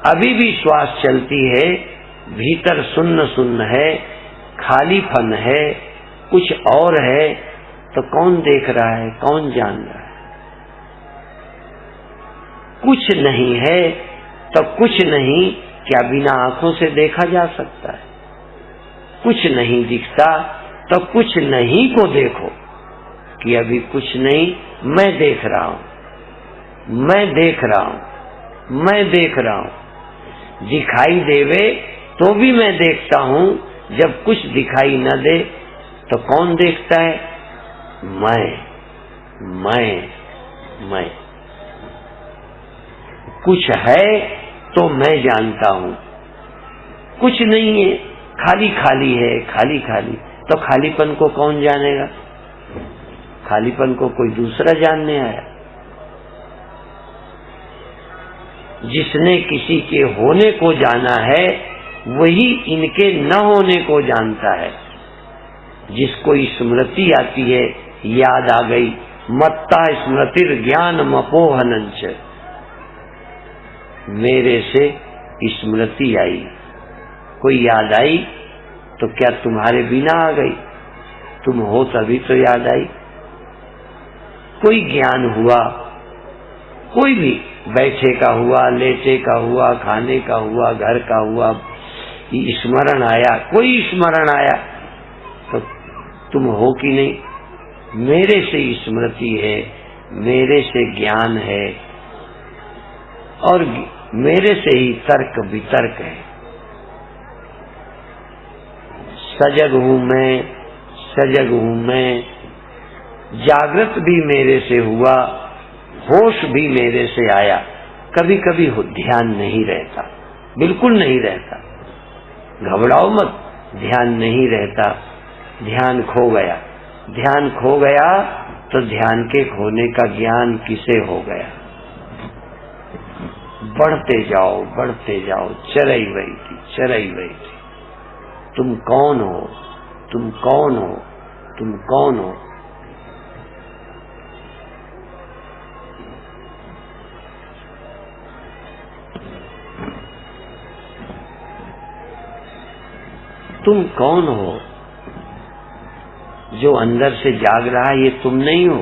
Speaker 4: अभी भी श्वास चलती है, भीतर सुन्न सुन्न है, खालीपन है, कुछ और है, तो कौन देख रहा है, कौन जान रहा है? कुछ नहीं है तो कुछ नहीं क्या बिना आंखों से देखा जा सकता है? कुछ नहीं दिखता तो कुछ नहीं को देखो कि अभी कुछ नहीं, मैं देख रहा हूं, मैं देख रहा हूं, मैं देख रहा हूं। दिखाई देवे तो भी मैं देखता हूं। जब कुछ दिखाई न दे तो कौन देखता है? मैं। कुछ है तो मैं जानता हूं, कुछ नहीं है, खाली खाली है, खाली खाली। तो खालीपन को कौन जानेगा? खालीपन को कोई दूसरा जानने आया। जिसने किसी के होने को जाना है वही इनके न होने को जानता है। जिसको स्मृति आती है, याद आ गई, मत्ता स्मृतिर ज्ञान मपोहनंच। मेरे से स्मृति आई, कोई याद आई तो क्या तुम्हारे बिना आ गई? तुम हो तभी तो याद आई। कोई ज्ञान हुआ, कोई भी, बैठे का हुआ, लेटे का हुआ, खाने का हुआ, घर का हुआ, स्मरण आया, कोई स्मरण आया तो तुम हो कि नहीं? मेरे से स्मृति है, मेरे से ज्ञान है, और मेरे से ही तर्क वितर्क है। सजग हूं मैं, सजग हूं मैं। जागृत भी मेरे से हुआ, होश भी मेरे से आया। कभी कभी ध्यान नहीं रहता, बिल्कुल नहीं रहता। घबराओ मत, ध्यान नहीं रहता। ध्यान खो गया, ध्यान खो गया तो ध्यान के खोने का ज्ञान किसे हो गया? बढ़ते जाओ, बढ़ते जाओ, चरई वही थी, चरई वही थी। तुम कौन हो? तुम कौन हो? तुम कौन हो? तुम कौन हो? जो अंदर से जाग रहा है ये तुम नहीं हो।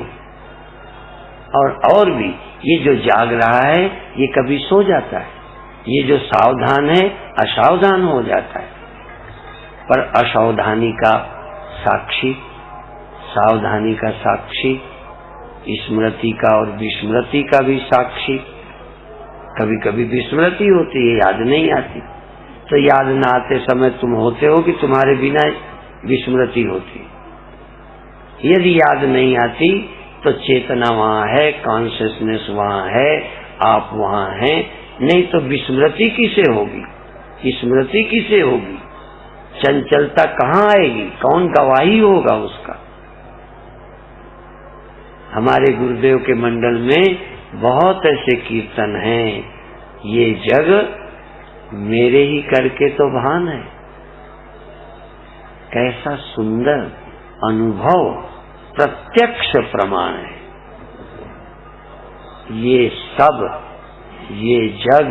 Speaker 4: और भी, ये जो जाग रहा है ये कभी सो जाता है। ये जो सावधान है असावधान हो जाता है। पर असावधानी का साक्षी, सावधानी का साक्षी स्मृति का और विस्मृति का भी साक्षी। कभी कभी विस्मृति होती है, याद नहीं आती, तो याद ना आते समय तुम होते हो कि तुम्हारे बिना विस्मृति होती। यदि याद नहीं आती तो चेतना वहाँ है, कॉन्शियसनेस वहाँ है, आप वहाँ हैं, नहीं तो विस्मृति किसे होगी, स्मृति किसे होगी, चंचलता कहाँ आएगी, कौन गवाही होगा उसका। हमारे गुरुदेव के मंडल में बहुत ऐसे कीर्तन हैं, ये जग मेरे ही करके तो भान है। कैसा सुंदर अनुभव, प्रत्यक्ष प्रमाण है। ये सब, ये जग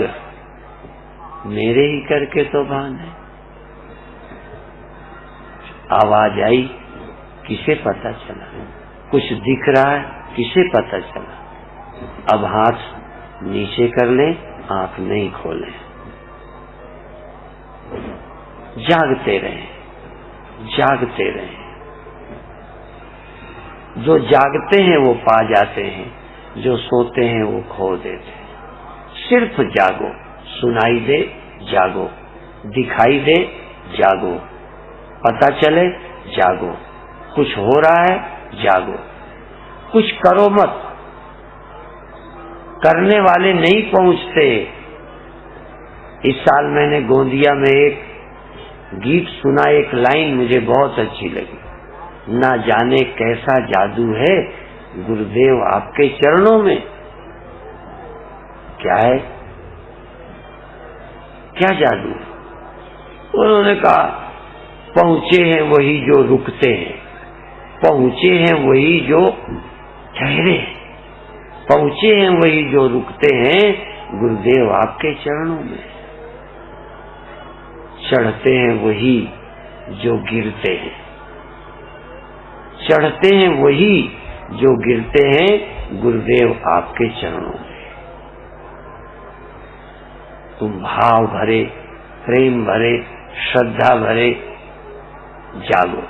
Speaker 4: मेरे ही करके तो भान है। आवाज आई, किसे पता चला, कुछ दिख रहा है, किसे पता चला। अब हाथ नीचे कर ले, आंख नहीं खोले, जागते रहे, जागते रहे। जो जागते हैं वो पा जाते हैं, जो सोते हैं वो खो देते हैं। सिर्फ जागो, सुनाई दे जागो, दिखाई दे जागो, पता चले जागो, कुछ हो रहा है जागो, कुछ करो मत। करने वाले नहीं पहुंचते। इस साल मैंने गोंदिया में एक गीत सुना, एक लाइन मुझे बहुत अच्छी लगी। ना जाने कैसा जादू है गुरुदेव आपके चरणों में। क्या है, क्या जादू? उन्होंने कहा, पहुंचे हैं वही जो रुकते हैं, पहुंचे हैं वही जो ठहरे, पहुंचे हैं वही जो रुकते हैं गुरुदेव आपके चरणों में। चढ़ते हैं वही जो गिरते हैं, चढ़ते हैं वही जो गिरते हैं गुरुदेव आपके चरणों में। तुम भाव भरे, प्रेम भरे, श्रद्धा भरे जागो,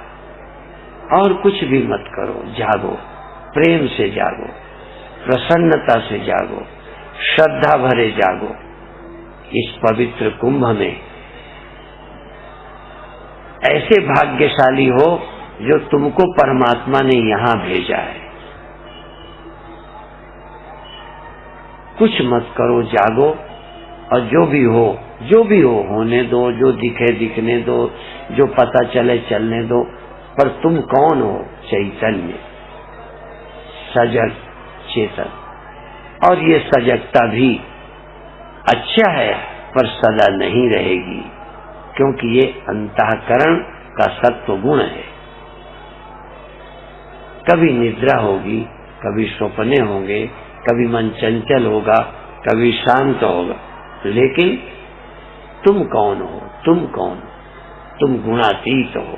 Speaker 4: और कुछ भी मत करो, जागो, प्रेम से जागो, प्रसन्नता से जागो, श्रद्धा भरे जागो। इस पवित्र कुंभ में ऐसे भाग्यशाली हो जो तुमको परमात्मा ने यहाँ भेजा है। कुछ मत करो, जागो, और जो भी हो, जो भी हो होने दो, जो दिखे दिखने दो, जो पता चले चलने दो। पर तुम कौन हो? चैतन्य, सजग, चेतन। और ये सजगता भी अच्छा है, पर सदा नहीं रहेगी, क्योंकि ये अंतःकरण का सत्व गुण है। कभी निद्रा होगी, कभी सपने होंगे, कभी मन चंचल होगा, कभी शांत होगा, लेकिन तुम कौन हो? तुम कौन हो? तुम गुणातीत हो,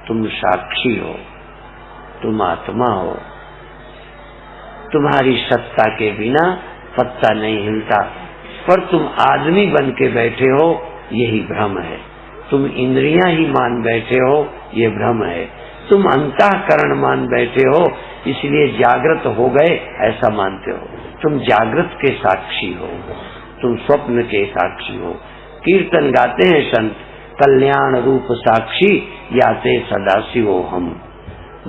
Speaker 4: तुम साक्षी हो, तुम आत्मा हो। तुम्हारी सत्ता के बिना पत्ता नहीं हिलता, पर तुम आदमी बन के बैठे हो, यही भ्रम है। तुम इंद्रियां ही मान बैठे हो, ये भ्रम है। तुम अंतःकरण मान बैठे हो, इसलिए जागृत हो गए ऐसा मानते हो। तुम जागृत के साक्षी हो, तुम स्वप्न के साक्षी हो। कीर्तन गाते हैं संत, कल्याण रूप साक्षी याते सदाशिव हम,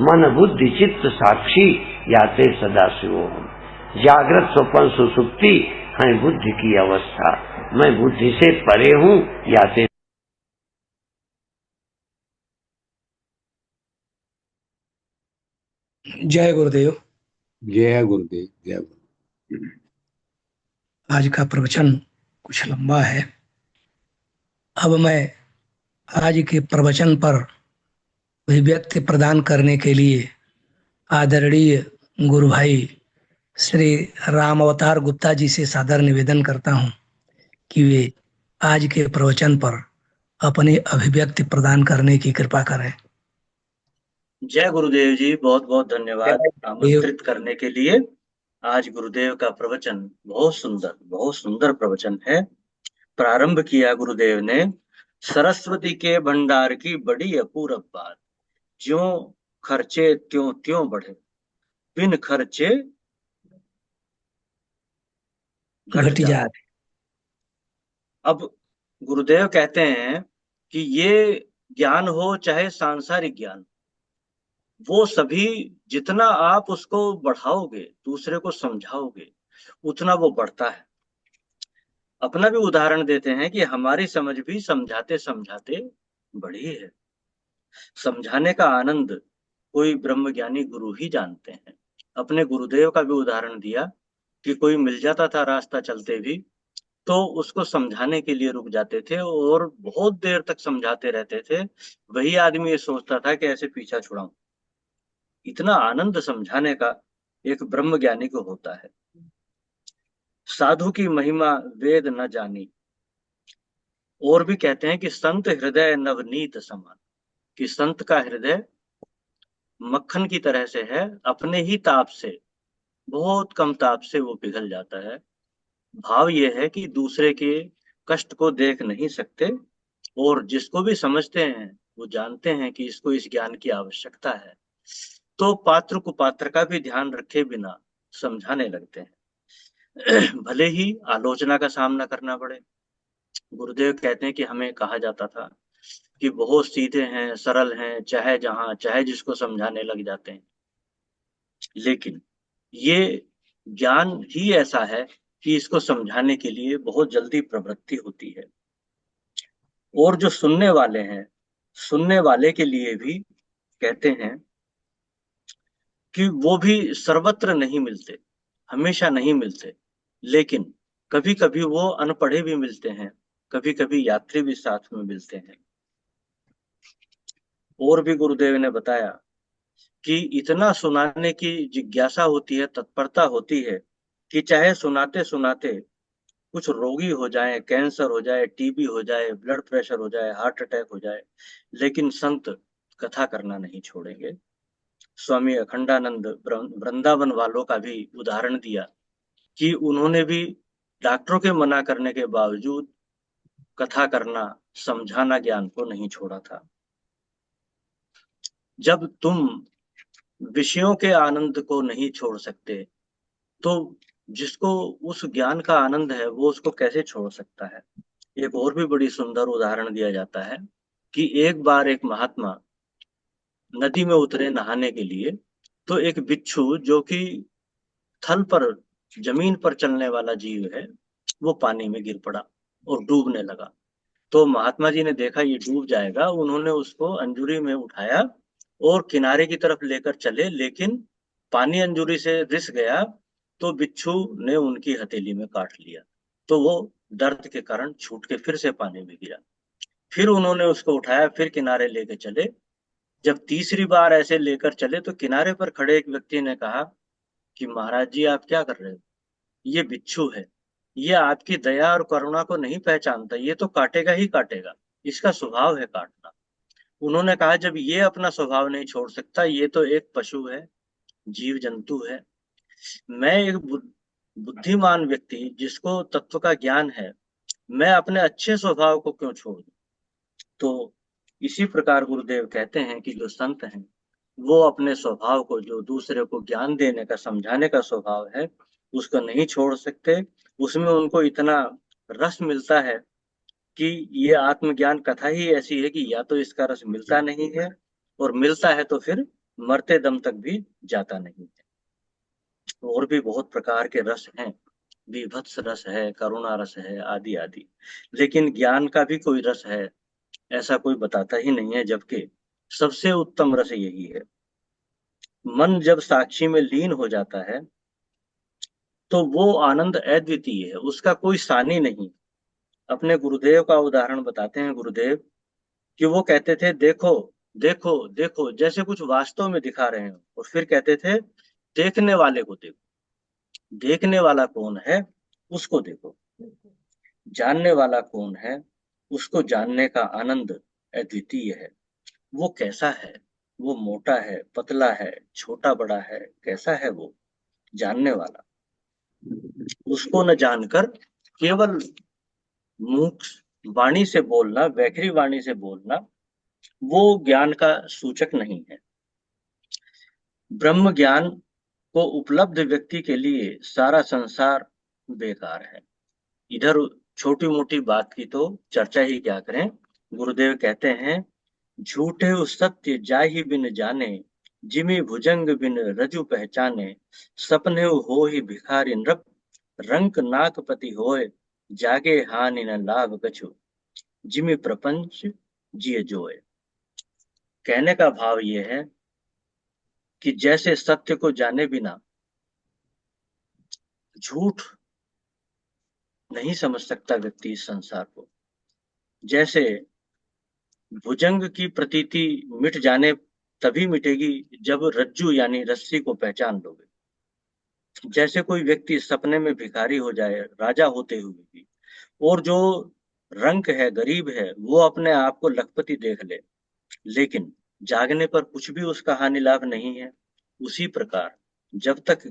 Speaker 4: मन बुद्धि चित्त साक्षी याते सदाशिव हम। जागृत स्वप्न सुसुप्ति है बुद्धि की अवस्था, मैं बुद्धि से परे हूँ याते।
Speaker 1: जय गुरुदेव।
Speaker 3: जय गुरुदेव, जय गुरुदेव।
Speaker 1: आज का प्रवचन कुछ लंबा है। अब मैं आज के प्रवचन पर अभिव्यक्ति प्रदान करने के लिए आदरणीय गुरु भाई श्री राम अवतार गुप्ता जी से सादर निवेदन करता हूं कि वे आज के प्रवचन पर अपनी अभिव्यक्ति प्रदान करने की कृपा करें।
Speaker 5: जय गुरुदेव जी, बहुत बहुत धन्यवाद आमंत्रित करने के लिए। आज गुरुदेव का प्रवचन बहुत सुंदर प्रवचन है। प्रारंभ किया गुरुदेव ने, सरस्वती के भंडार की बड़ी अपूर्व बात, ज्यों खर्चे त्यों त्यों बढ़े। बिन खर्चे घट
Speaker 1: घटी
Speaker 5: जाए।
Speaker 1: जाए।
Speaker 5: अब गुरुदेव कहते हैं कि ये ज्ञान हो चाहे सांसारिक ज्ञान, वो सभी जितना आप उसको बढ़ाओगे, दूसरे को समझाओगे, उतना वो बढ़ता है। अपना भी उदाहरण देते हैं कि हमारी समझ भी समझाते समझाते बढ़ी है। समझाने का आनंद कोई ब्रह्मज्ञानी गुरु ही जानते हैं। अपने गुरुदेव का भी उदाहरण दिया कि कोई मिल जाता था रास्ता चलते भी, तो उसको समझाने के लिए रुक जाते थे और बहुत देर तक समझाते रहते थे। वही आदमी ये सोचता था कि ऐसे पीछा छुड़ाऊं। इतना आनंद समझाने का एक ब्रह्मज्ञानी को होता है। साधु की महिमा वेद न जानी। और भी कहते हैं कि संत हृदय नवनीत समान, कि संत का हृदय मक्खन की तरह से है, अपने ही ताप से, बहुत कम ताप से वो पिघल जाता है। भाव ये है कि दूसरे के कष्ट को देख नहीं सकते, और जिसको भी समझते हैं वो जानते हैं कि इसको इस ज्ञान की आवश्यकता है, तो पात्र कुपात्र का भी ध्यान रखे बिना समझाने लगते हैं। भले ही आलोचना का सामना करना पड़े। गुरुदेव कहते हैं कि हमें कहा जाता था कि बहुत सीधे हैं, सरल हैं, चाहे जहां चाहे जिसको समझाने लग जाते हैं। लेकिन ये ज्ञान ही ऐसा है कि इसको समझाने के लिए बहुत जल्दी प्रवृत्ति होती है। और जो सुनने वाले हैं, सुनने वाले के लिए भी कहते हैं कि वो भी सर्वत्र नहीं मिलते, हमेशा नहीं मिलते, लेकिन कभी कभी वो अनपढ़े भी मिलते हैं, कभी कभी यात्री भी साथ में मिलते हैं। और भी गुरुदेव ने बताया कि इतना सुनाने की जिज्ञासा होती है, तत्परता होती है, कि चाहे सुनाते सुनाते कुछ रोगी हो जाए, कैंसर हो जाए, टीबी हो जाए, ब्लड प्रेशर हो जाए, हार्ट अटैक हो जाए, लेकिन संत कथा करना नहीं छोड़ेंगे। स्वामी अखंडानंद वृंदावन वालों का भी उदाहरण दिया कि उन्होंने भी डॉक्टरों के मना करने के बावजूद कथा करना, समझाना, ज्ञान को नहीं छोड़ा था। जब तुम विषयों के आनंद को नहीं छोड़ सकते, तो जिसको उस ज्ञान का आनंद है वो उसको कैसे छोड़ सकता है। एक और भी बड़ी सुंदर उदाहरण दिया जाता है कि एक बार एक महात्मा नदी में उतरे नहाने के लिए, तो एक बिच्छू जो कि थल पर, जमीन पर चलने वाला जीव है, वो पानी में गिर पड़ा और डूबने लगा। तो महात्मा जी ने देखा ये डूब जाएगा, उन्होंने उसको अंजूरी में उठाया और किनारे की तरफ लेकर चले, लेकिन पानी अंजूरी से रिस गया, तो बिच्छू ने उनकी हथेली में काट लिया। तो वो दर्द के कारण छूट के फिर से पानी में गिरा। फिर उन्होंने उसको उठाया, फिर किनारे लेके चले। जब तीसरी बार ऐसे लेकर चले, तो किनारे पर खड़े एक व्यक्ति ने कहा कि महाराज जी आप क्या कर रहे हो, ये बिच्छू है, ये आपकी दया और करुणा को नहीं पहचानता, ये तो काटेगा ही काटेगा, इसका स्वभाव है काटना। उन्होंने कहा जब ये अपना स्वभाव नहीं छोड़ सकता, ये तो एक पशु है, जीव जंतु है, मैं एक बुद्धिमान व्यक्ति जिसको तत्व का ज्ञान है, मैं अपने अच्छे स्वभाव को क्यों छोड़ दूं। तो इसी प्रकार गुरुदेव कहते हैं कि जो संत हैं वो अपने स्वभाव को, जो दूसरे को ज्ञान देने का, समझाने का स्वभाव है, उसको नहीं छोड़ सकते। उसमें उनको इतना रस मिलता है कि ये आत्मज्ञान कथा ही ऐसी है कि या तो इसका रस मिलता नहीं है, और मिलता है तो फिर मरते दम तक भी जाता नहीं है। और भी बहुत प्रकार के रस हैं, विभत्स रस है, करुणा रस है, आदि आदि, लेकिन ज्ञान का भी कोई रस है ऐसा कोई बताता ही नहीं है, जबकि सबसे उत्तम रस यही है। मन जब साक्षी में लीन हो जाता है तो वो आनंद अद्वितीय है, उसका कोई सानी नहीं। अपने गुरुदेव का उदाहरण बताते हैं गुरुदेव कि वो कहते थे देखो देखो देखो, जैसे कुछ वास्तव में दिखा रहे हो, और फिर कहते थे देखने वाले को देखो, देखने वाला कौन है उसको देखो, जानने वाला कौन है उसको जानने का आनंद अद्वितीय है। वो कैसा है, वो मोटा है, पतला है, छोटा बड़ा है, कैसा है वो जानने वाला, उसको न जानकर केवल मुख वाणी से बोलना, वैखरी वाणी से बोलना, वो ज्ञान का सूचक नहीं है। ब्रह्म ज्ञान को उपलब्ध व्यक्ति के लिए सारा संसार बेकार है। इधर छोटी मोटी बात की तो चर्चा ही क्या करें। गुरुदेव कहते हैं, झूठे सत्य जाहि बिन जाने, जिमि भुजंग बिन रजु पहचाने, सपने हो ही भिखारी नृप, रंक नाकपति होए, जागे हानि न लाभ कछु, जिमि प्रपंच जिय जोए। कहने का भाव ये है कि जैसे सत्य को जाने बिना झूठ नहीं समझ सकता व्यक्ति इस संसार को, जैसे भुजंग की प्रतीति मिट जाने तभी मिटेगी जब रज्जू यानी रस्सी को पहचान लोगे। जैसे कोई व्यक्ति सपने में भिखारी हो जाए राजा होते हुए भी, और जो रंक है, गरीब है, वो अपने आप को लखपति देख ले, लेकिन जागने पर कुछ भी उसका हानि लाभ नहीं है। उसी प्रकार जब तक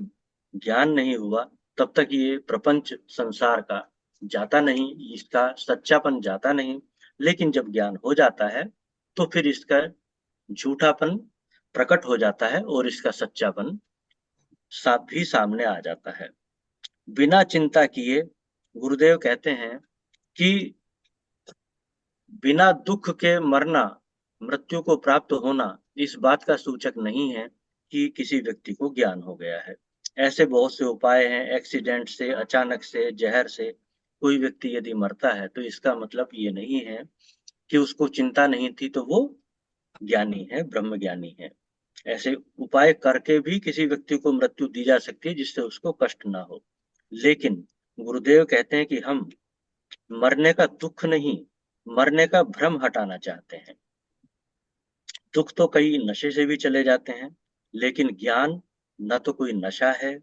Speaker 5: ज्ञान नहीं हुआ तब तक ये प्रपंच संसार का जाता नहीं, इसका सच्चापन जाता नहीं। लेकिन जब ज्ञान हो जाता है तो फिर इसका झूठापन प्रकट हो जाता है और इसका सच्चापन भी सामने आ जाता है। बिना चिंता किए गुरुदेव कहते हैं कि बिना दुख के मरना, मृत्यु को प्राप्त होना इस बात का सूचक नहीं है कि किसी व्यक्ति को ज्ञान हो गया है। ऐसे बहुत से उपाय हैं, एक्सीडेंट से, अचानक से, जहर से कोई व्यक्ति यदि मरता है तो इसका मतलब ये नहीं है कि उसको चिंता नहीं थी तो वो ज्ञानी है, ब्रह्म ज्ञानी है। ऐसे उपाय करके भी किसी व्यक्ति को मृत्यु दी जा सकती है जिससे उसको कष्ट ना हो। लेकिन गुरुदेव कहते हैं कि हम मरने का दुख नहीं, मरने का भ्रम हटाना चाहते हैं। दुख तो कई नशे से भी चले जाते हैं, लेकिन ज्ञान न तो कोई नशा है,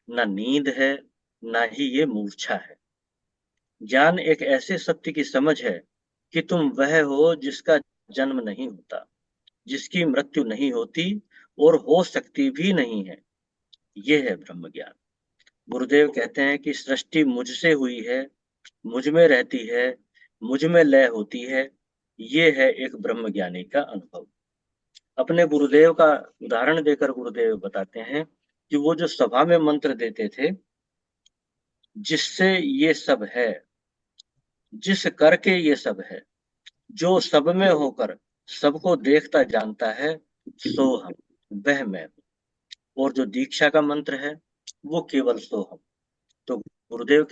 Speaker 5: न नींद है, न ही ये मूर्छा है। ज्ञान एक ऐसे सत्य की समझ है कि तुम वह हो जिसका जन्म नहीं होता, जिसकी मृत्यु नहीं होती और हो सकती भी नहीं है। ये है ब्रह्म ज्ञान। गुरुदेव कहते हैं कि सृष्टि मुझसे हुई है, मुझ में रहती है, मुझ में लय होती है। ये है एक ब्रह्म ज्ञानी का अनुभव। अपने गुरुदेव का उदाहरण देकर गुरुदेव बताते हैं कि वो जो सभा में मंत्र देते थे, जिससे ये सब है, जिस करके ये सब है, जो सब में होकर सबको देखता जानता है, सो हम, वह मैं हूं। और जो दीक्षा का मंत्र है वो केवल सो हम। तो गुरुदेव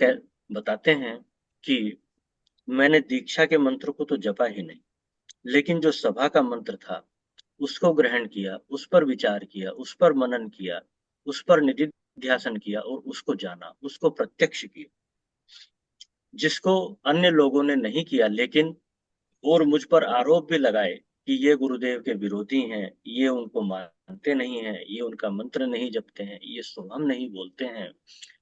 Speaker 5: बताते हैं कि मैंने दीक्षा के मंत्र को तो जपा ही नहीं, लेकिन जो सभा का मंत्र था उसको ग्रहण किया, उस पर विचार किया, उस पर मनन किया, उस पर निधिध्यासन किया और उसको जाना, उसको प्रत्यक्ष किया, जिसको अन्य लोगों ने नहीं किया। लेकिन और मुझ पर आरोप भी लगाए कि ये गुरुदेव के विरोधी हैं, ये उनको मानते नहीं हैं, ये उनका मंत्र नहीं जपते हैं, ये सोहम नहीं बोलते हैं।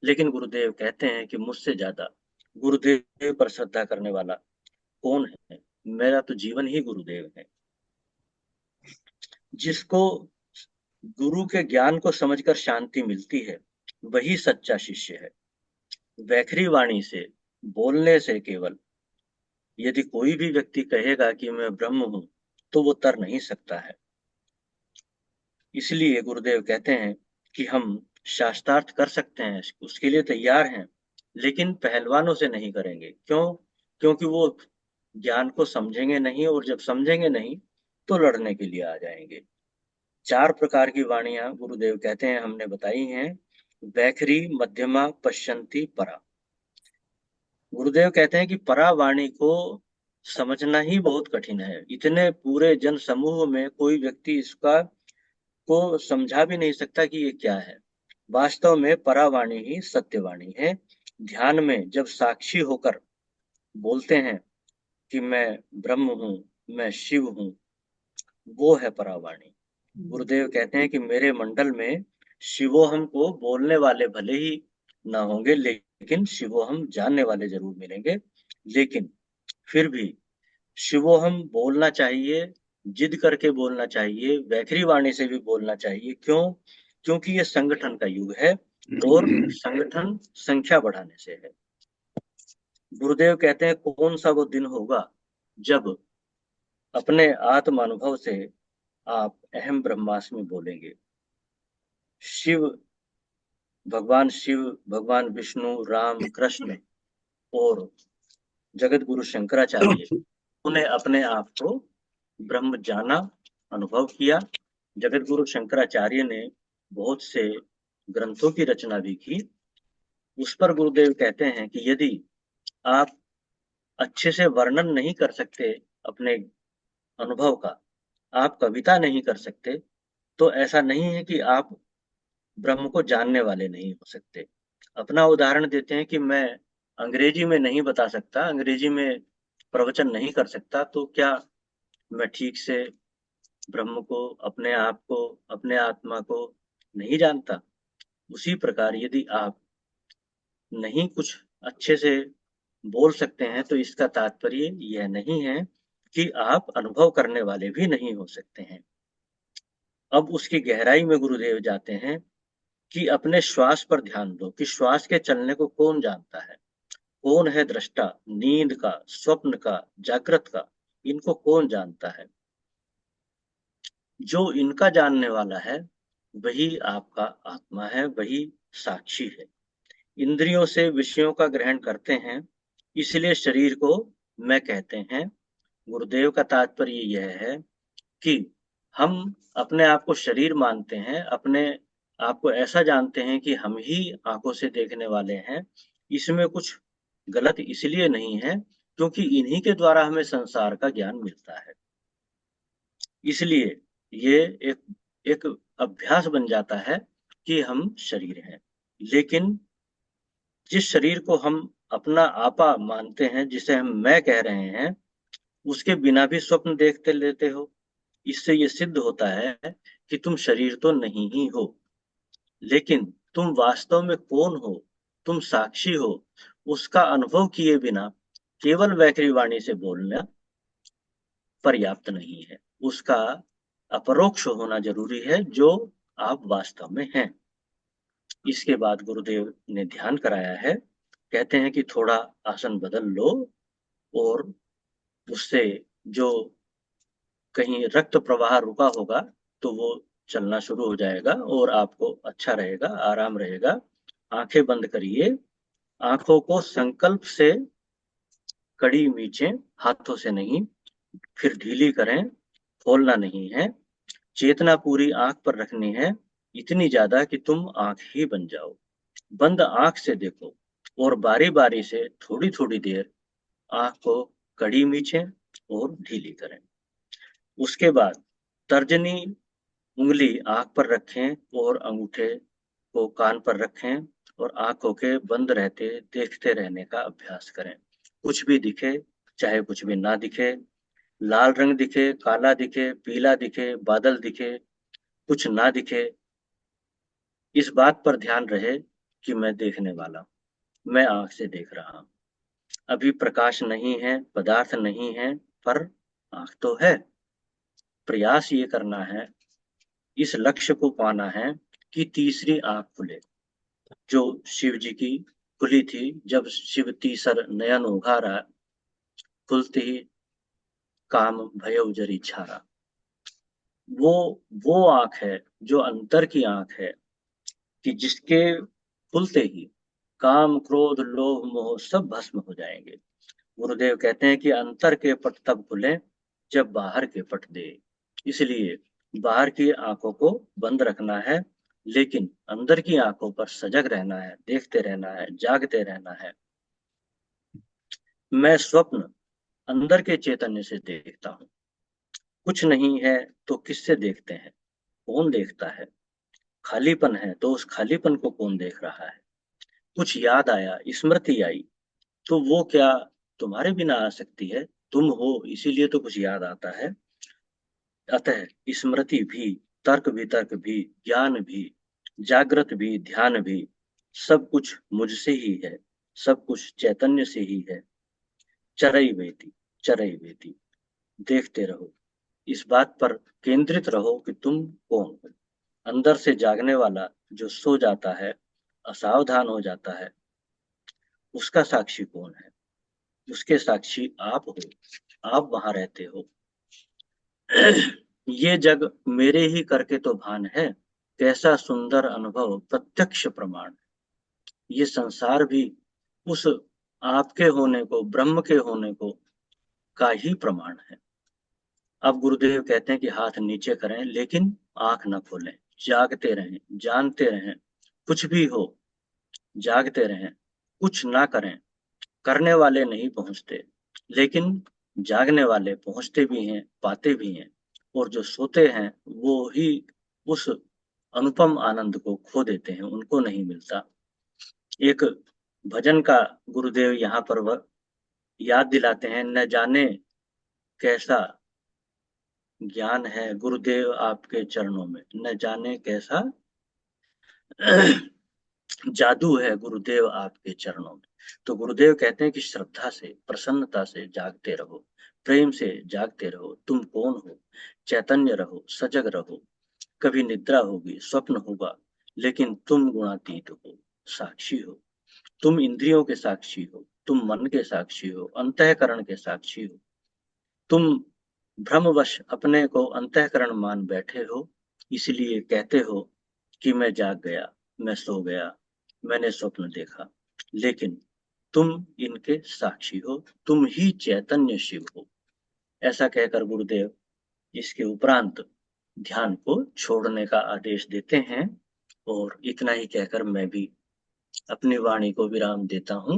Speaker 5: लेकिन गुरुदेव कहते हैं कि मुझसे ज्यादा गुरुदेव पर श्रद्धा करने वाला कौन है? मेरा तो जीवन ही गुरुदेव है। जिसको गुरु के ज्ञान को समझकर शांति मिलती है वही सच्चा शिष्य है। वैखरी वाणी से, बोलने से केवल यदि कोई भी व्यक्ति कहेगा कि मैं ब्रह्म हूं तो वो तर नहीं सकता है। इसलिए गुरुदेव कहते हैं कि हम शास्त्रार्थ कर सकते हैं, उसके लिए तैयार हैं, लेकिन पहलवानों से नहीं करेंगे। क्यों? क्योंकि वो ज्ञान को समझेंगे नहीं, और जब समझेंगे नहीं तो लड़ने के लिए आ जाएंगे। 4 प्रकार की वाणियां गुरुदेव कहते हैं हमने बताई हैं, वैखरी, मध्यमा, पश्यंती, परा। गुरुदेव कहते हैं कि परा वाणी को समझना ही बहुत कठिन है। इतने पूरे जन समूह में कोई व्यक्ति इसका को समझा भी नहीं सकता कि ये क्या है। वास्तव में परावाणी ही सत्यवाणी है। ध्यान में जब साक्षी होकर बोलते हैं कि मैं ब्रह्म हूं, मैं शिव हूं, वो है परावाणी। गुरुदेव कहते हैं कि मेरे मंडल में शिवोहम को बोलने वाले भले ही ना होंगे, लेकिन शिवोहम जानने वाले जरूर मिलेंगे। लेकिन फिर भी शिवोहम बोलना चाहिए, जिद करके बोलना चाहिए, वैखरी वाणी से भी बोलना चाहिए। क्यों? क्योंकि ये संगठन का युग है और संगठन संख्या बढ़ाने से है। गुरुदेव कहते हैं कौन सा वो दिन होगा जब अपने आत्मानुभव से आप अहम ब्रह्मास्मि बोलेंगे। शिव भगवान शिव, भगवान विष्णु, राम, कृष्ण और जगत गुरु शंकराचार्य, उन्हें अपने आप को ब्रह्म जाना, अनुभव किया। जगत गुरु शंकराचार्य ने बहुत से ग्रंथों की रचना भी की। उस पर गुरुदेव कहते हैं कि यदि आप अच्छे से वर्णन नहीं कर सकते अपने अनुभव का, आप कविता नहीं कर सकते, तो ऐसा नहीं है कि आप ब्रह्म को जानने वाले नहीं हो सकते। अपना उदाहरण देते हैं कि मैं अंग्रेजी में नहीं बता सकता, अंग्रेजी में प्रवचन नहीं कर सकता, तो क्या मैं ठीक से ब्रह्म को, अपने आप को, अपने आत्मा को नहीं जानता? उसी प्रकार यदि आप नहीं कुछ अच्छे से बोल सकते हैं, तो इसका तात्पर्य यह नहीं है कि आप अनुभव करने वाले भी नहीं हो सकते हैं। अब उसकी गहराई में गुरुदेव जाते हैं कि अपने श्वास पर ध्यान दो कि श्वास के चलने को कौन जानता है, कौन है दृष्टा, नींद का, स्वप्न का, जागृत का, इनको कौन जानता है? जो इनका जानने वाला है वही आपका आत्मा है, वही साक्षी है। इंद्रियों से विषयों का ग्रहण करते हैं, इसलिए शरीर को मैं कहते हैं। गुरुदेव का तात्पर्य यह है कि हम अपने आप को शरीर मानते हैं, अपने आप को ऐसा जानते हैं कि हम ही आंखों से देखने वाले हैं। इसमें कुछ गलत इसलिए नहीं है क्योंकि इन्हीं के द्वारा हमें संसार का ज्ञान मिलता है। इसलिए ये एक अभ्यास बन जाता है कि हम शरीर हैं। लेकिन जिस शरीर को हम अपना आपा मानते हैं, जिसे हम मैं कह रहे हैं, उसके बिना भी स्वप्न देखते लेते हो। इससे ये सिद्ध होता है कि तुम शरीर तो नहीं ही हो, लेकिन तुम वास्तव में कौन हो, तुम साक्षी हो, उसका अनुभव किए बिना केवल वैखरी वाणी से बोलना पर्याप्त नहीं है। उसका अपरोक्ष होना जरूरी है, जो आप वास्तव में हैं। इसके बाद गुरुदेव ने ध्यान कराया है। कहते हैं कि थोड़ा आसन बदल लो और उससे जो कहीं रक्त प्रवाह रुका होगा तो वो चलना शुरू हो जाएगा और आपको अच्छा रहेगा, आराम रहेगा। आंखें बंद करिए, आंखों को संकल्प से कड़ी मीचें, हाथों से नहीं, फिर ढीली करें, खोलना नहीं है। चेतना पूरी आंख पर रखनी है, इतनी ज्यादा कि तुम आंख ही बन जाओ। बंद आंख से देखो और बारी बारी से थोड़ी थोड़ी देर आंख को कड़ी मीचें और ढीली करें। उसके बाद तर्जनी उंगली आंख पर रखें और अंगूठे को कान पर रखें और आंखों के बंद रहते देखते रहने का अभ्यास करें। कुछ भी दिखे, चाहे कुछ भी ना दिखे, लाल रंग दिखे, काला दिखे, पीला दिखे, बादल दिखे, कुछ ना दिखे, इस बात पर ध्यान रहे कि मैं देखने वाला हूं, मैं आंख से देख रहा हूं। अभी प्रकाश नहीं है, पदार्थ नहीं है, पर आंख तो है। प्रयास ये करना है, इस लक्ष्य को पाना है कि तीसरी आंख खुले, जो शिव जी की खुली थी जब शिव तीसर नयन उघारा, खुलते ही काम भयउ जरी छारा। वो आंख है जो अंतर की आंख है कि जिसके खुलते ही काम, क्रोध, लोभ, मोह सब भस्म हो जाएंगे। गुरुदेव कहते हैं कि अंतर के पट तब खुले जब बाहर के पट दे। इसलिए बाहर की आंखों को बंद रखना है, लेकिन अंदर की आंखों पर सजग रहना है, देखते रहना है, जागते रहना है। मैं स्वप्न अंदर के चैतन्य से देखता हूँ। कुछ नहीं है तो किससे देखते हैं, कौन देखता है? खालीपन है तो उस खालीपन को कौन देख रहा है? कुछ याद आया, स्मृति आई, तो वो क्या तुम्हारे बिना आ सकती है? तुम हो इसीलिए तो कुछ याद आता है। अतः स्मृति भी, तर्क वितर्क भी, ज्ञान भी, जागृत भी, ध्यान भी, सब कुछ मुझसे ही है, सब कुछ चैतन्य से ही है। चरई वेती, चरई वेती, देखते रहो, इस बात पर केंद्रित रहो कि तुम कौन हो। अंदर से जागने वाला जो सो जाता है, असावधान हो जाता है, उसका साक्षी कौन है? उसके साक्षी आप हो, आप वहां रहते हो। ये जग मेरे ही करके तो भान है, कैसा सुंदर अनुभव, प्रत्यक्ष प्रमाण। ये संसार भी उस आपके होने को, ब्रह्म के होने को का ही प्रमाण है। अब गुरुदेव कहते हैं कि हाथ नीचे करें, लेकिन आंख न खोलें, जागते रहें, जानते रहें, कुछ भी हो जागते रहें, कुछ ना करें। करने वाले नहीं पहुंचते, लेकिन जागने वाले पहुंचते भी हैं, पाते भी हैं। और जो सोते हैं वो ही उस अनुपम आनंद को खो देते हैं, उनको नहीं मिलता। एक भजन का गुरुदेव यहाँ पर वह याद दिलाते हैं, न जाने कैसा ज्ञान है गुरुदेव आपके चरणों में, न जाने कैसा जादू है गुरुदेव आपके चरणों में। तो गुरुदेव कहते हैं कि श्रद्धा से, प्रसन्नता से जागते रहो, प्रेम से जागते रहो। तुम कौन हो? चैतन्य रहो, सजग रहो। कभी निद्रा होगी, स्वप्न होगा, लेकिन तुम गुणातीत हो, साक्षी हो। तुम इंद्रियों के साक्षी हो, तुम मन के साक्षी हो, अंतःकरण के साक्षी हो। तुम भ्रमवश अपने को अंतःकरण मान बैठे हो, इसलिए कहते हो कि मैं जाग गया, मैं सो गया, मैंने स्वप्न देखा। लेकिन तुम इनके साक्षी हो, तुम ही चैतन्य शिव हो। ऐसा कहकर गुरुदेव इसके उपरांत ध्यान को छोड़ने का आदेश देते हैं। और इतना ही कहकर मैं भी अपनी वाणी को विराम देता हूँ।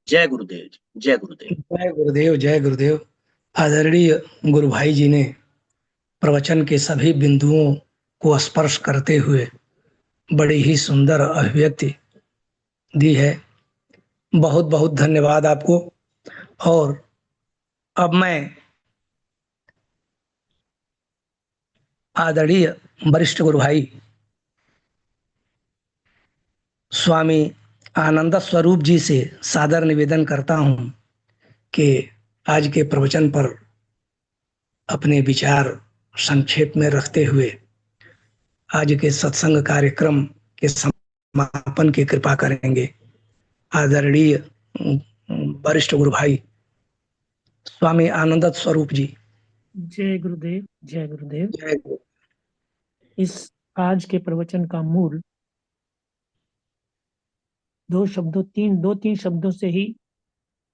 Speaker 5: जय गुरुदेव जी, जय गुरुदेव।
Speaker 1: जय गुरुदेव, जय गुरुदेव। आदरणीय गुरु भाई जी ने प्रवचन के सभी बिंदुओं को स्पर्श करते हुए बड़ी ही सुंदर अभिव्यक्ति दी है। बहुत बहुत धन्यवाद आपको। और अब मैं आदरणीय वरिष्ठ गुरु भाई स्वामी आनंद स्वरूप जी से सादर निवेदन करता हूं कि आज के प्रवचन पर अपने विचार संक्षेप में रखते हुए आज के सत्संग कार्यक्रम के समापन की कृपा करेंगे। आदरणीय वरिष्ठ गुरु भाई स्वामी आनंद स्वरूप जी।
Speaker 6: जय गुरुदेव, जय गुरुदेव।
Speaker 1: जय गुरु।
Speaker 6: इस आज के प्रवचन का मूल दो तीन शब्दों से ही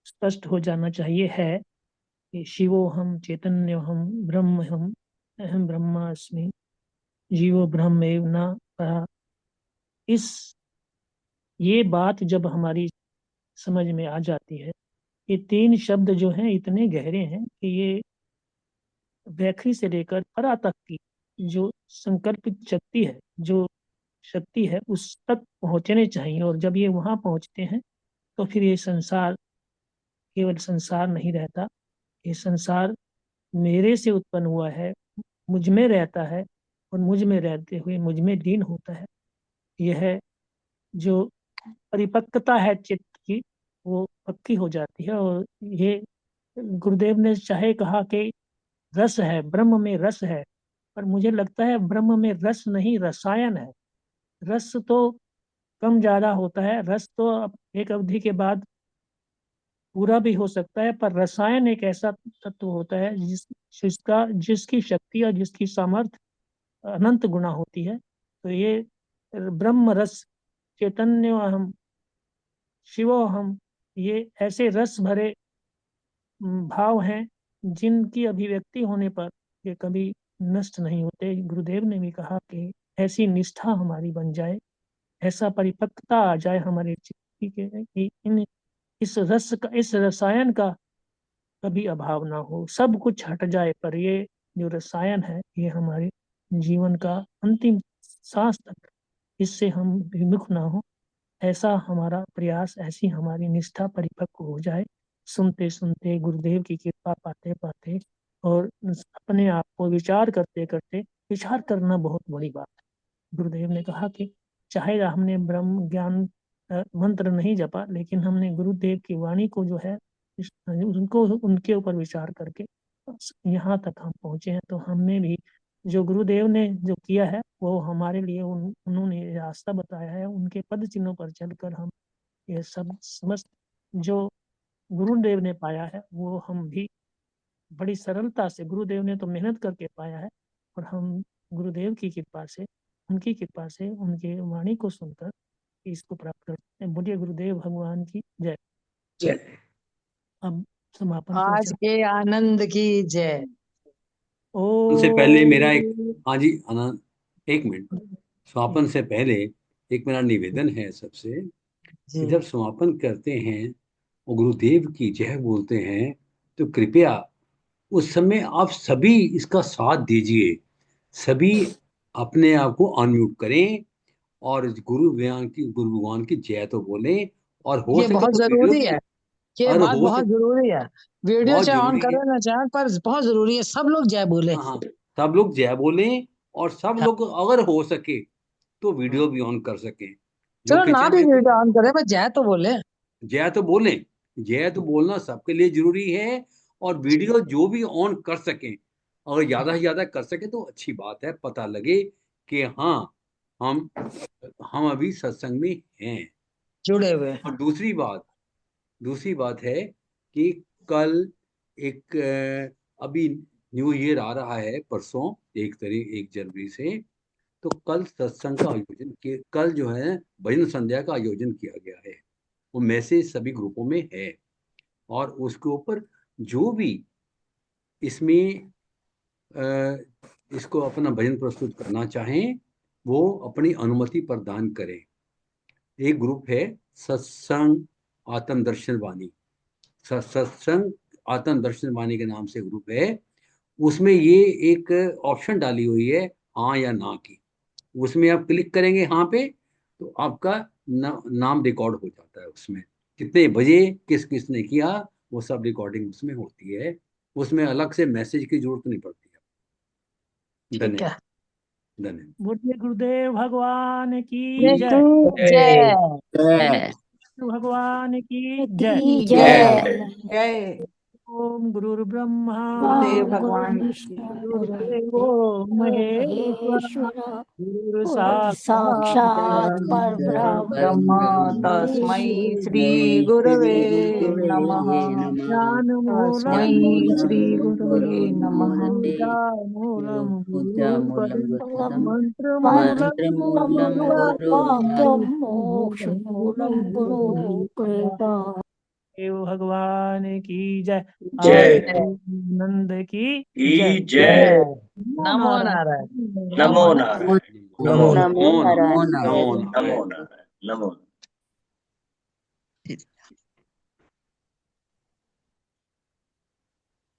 Speaker 6: स्पष्ट हो जाना चाहिए है कि शिवोहम चैतन्योहम ब्रह्महम अहम ब्रह्मास्मि जीवो ब्रह्मेव न परा। ये बात जब हमारी समझ में आ जाती है, ये तीन शब्द जो हैं इतने गहरे हैं कि ये वैखरी से लेकर परा तक की जो संकल्पित शक्ति है, जो शक्ति है, उस तक पहुंचने चाहिए। और जब ये वहां पहुंचते हैं तो फिर ये संसार केवल संसार नहीं रहता। ये संसार मेरे से उत्पन्न हुआ है, मुझ में रहता है, और मुझ में रहते हुए मुझ में लीन होता है। यह जो परिपक्वता है चित्त की, वो पक्की हो जाती है। और ये गुरुदेव ने चाहे कहा कि रस है, ब्रह्म में रस है, पर मुझे लगता है ब्रह्म में रस नहीं, रसायन है। रस तो कम ज्यादा होता है, रस तो एक अवधि के बाद पूरा भी हो सकता है, पर रसायन एक ऐसा तत्व होता है जिसकी शक्ति और जिसकी सामर्थ्य अनंत गुना होती है। तो ये ब्रह्म रस, चैतन्य हम, शिवो हम, ये ऐसे रस भरे भाव हैं जिनकी अभिव्यक्ति होने पर ये कभी नष्ट नहीं होते। गुरुदेव ने भी कहा कि ऐसी निष्ठा हमारी बन जाए, ऐसा परिपक्वता आ जाए हमारे चित्त के कि इस रसायन का कभी अभाव ना हो, सब कुछ हट जाए, पर ये जो रसायन है ये हमारे जीवन का अंतिम सांस तक इससे हम विमुख ना हो। ऐसा हमारा प्रयास, ऐसी हमारी निष्ठा परिपक्व हो जाए, सुनते सुनते गुरुदेव की कृपा पाते पाते, और अपने आप को विचार करते करते, विचार करना बहुत बड़ी बात है। गुरुदेव ने कहा कि चाहे हमने ब्रह्म ज्ञान मंत्र नहीं जपा, लेकिन हमने गुरुदेव की वाणी को जो है उनको उनके ऊपर विचार करके यहाँ तक हम पहुंचे हैं। तो हमने भी जो गुरुदेव ने जो किया है वो हमारे लिए उन्होंने रास्ता बताया है, उनके पद चिन्हों पर चलकर हम ये सब समस्त जो गुरुदेव ने पाया है वो हम भी बड़ी सरलता से, गुरुदेव ने तो मेहनत करके पाया है, और हम गुरुदेव की कृपा से उनकी कृपा से, उनके वाणी को सुनकर इसको प्राप्त करते हैं। बोलिए गुरुदेव भगवान की जय।
Speaker 1: जय।
Speaker 6: अब समापन
Speaker 7: आज
Speaker 6: प्रवचन।
Speaker 7: के आनंद की जय।
Speaker 3: उनसे पहले मेरा एक,
Speaker 6: ओ
Speaker 3: हाँ जी आनंद, एक मिनट, समापन से पहले एक मेरा निवेदन है सबसे कि
Speaker 7: जी
Speaker 3: जब समापन करते हैं और गुरुदेव की जय बोलते हैं तो कृपया उस समय आप सभी इसका साथ दीजिए, सभी अपने आप को अनम्यूट करें और गुरु भगवान की जय तो बोलें, और हो
Speaker 7: ये
Speaker 3: सके
Speaker 7: बहुत
Speaker 3: तो वीडियो
Speaker 7: जरूरी
Speaker 3: भी,
Speaker 7: है, ये
Speaker 3: और
Speaker 7: बात
Speaker 3: हो
Speaker 7: बहुत
Speaker 3: सके,
Speaker 7: जरूरी है। वीडियो
Speaker 3: बहुत
Speaker 7: चाहे ऑन
Speaker 3: जरूरी है।
Speaker 7: करें ना चाहे, पर बहुत जरूरी है सब लोग जय बोले।
Speaker 3: हाँ, सब लोग जय बोलें और सब लोग अगर हो सके तो वीडियो भी ऑन कर सकें। जो
Speaker 7: चलो ना
Speaker 3: किचन
Speaker 7: भी
Speaker 3: में
Speaker 7: वीडियो ऑन करें, पर जय तो बोले।
Speaker 3: जय तो बोलें, जय तो बोलना सबके लिए जरूरी है, और वीडियो जो भी ऑन कर सकें, अगर ज्यादा से ज्यादा कर सके तो अच्छी बात है, पता लगे कि हाँ हम अभी सत्संग में हैं।
Speaker 7: जुड़े हुए।
Speaker 3: और दूसरी बात है कि कल एक अभी न्यू ईयर आ रहा है, परसों 1 जनवरी से, तो कल सत्संग का आयोजन किया, कल जो है भजन संध्या का आयोजन किया गया है, वो मैसेज सभी ग्रुपों में है, और उसके ऊपर जो भी इसमें इसको अपना भजन प्रस्तुत करना चाहें वो अपनी अनुमति प्रदान करें। एक ग्रुप है सत्संग आत्म दर्शन वाणी, सत्संग आत्म दर्शन वाणी के नाम से ग्रुप है। उसमें ये एक ऑप्शन डाली हुई है हाँ या ना की, उसमें आप क्लिक करेंगे हाँ पे तो आपका नाम रिकॉर्ड हो जाता है, उसमें कितने बजे किस किस ने किया वो सब रिकॉर्डिंग उसमें होती है, उसमें अलग से मैसेज की जरूरत नहीं पड़ती है।
Speaker 7: ठीक है।
Speaker 3: धन्यवाद, धन्यवाद।
Speaker 6: बोलिए गुरुदेव भगवान की
Speaker 7: जय
Speaker 6: जय।
Speaker 7: जय।
Speaker 6: भगवान की जय।
Speaker 8: जय।
Speaker 9: जय।
Speaker 6: ओम गुरुर्ब्रह्मा
Speaker 9: गुरुदेव
Speaker 8: ओम
Speaker 9: भगवान की
Speaker 8: गुरुर्विष्णु
Speaker 6: गुरुर्देवो महेश्वरा
Speaker 8: महेश्वरा
Speaker 6: गुरु
Speaker 8: गुरु
Speaker 6: साक्षात्
Speaker 8: साक्षात्
Speaker 6: परब्रह्म
Speaker 9: ब्रह्म तस्मै श्री गुरवे नमः।
Speaker 6: ज्ञान
Speaker 9: तस्मै
Speaker 6: मूलम
Speaker 9: श्री गुरवे नमः।
Speaker 6: मूलम गुरुर्परम मंत्र मूलम
Speaker 8: मंत्रमूलं गुरुवाक्यं
Speaker 6: गुरु
Speaker 8: मोक्षमूलं गुरु कृपा।
Speaker 6: देव भगवान की जय।
Speaker 1: जय।
Speaker 6: नंद की
Speaker 5: की
Speaker 6: जय।
Speaker 5: जय।
Speaker 7: नमो नारायण।
Speaker 5: नमो नारायण।
Speaker 3: नमो
Speaker 5: नमो
Speaker 3: नमो
Speaker 5: नारायण।
Speaker 3: नमो नमो
Speaker 5: नमो नारायण। नमो नारायण।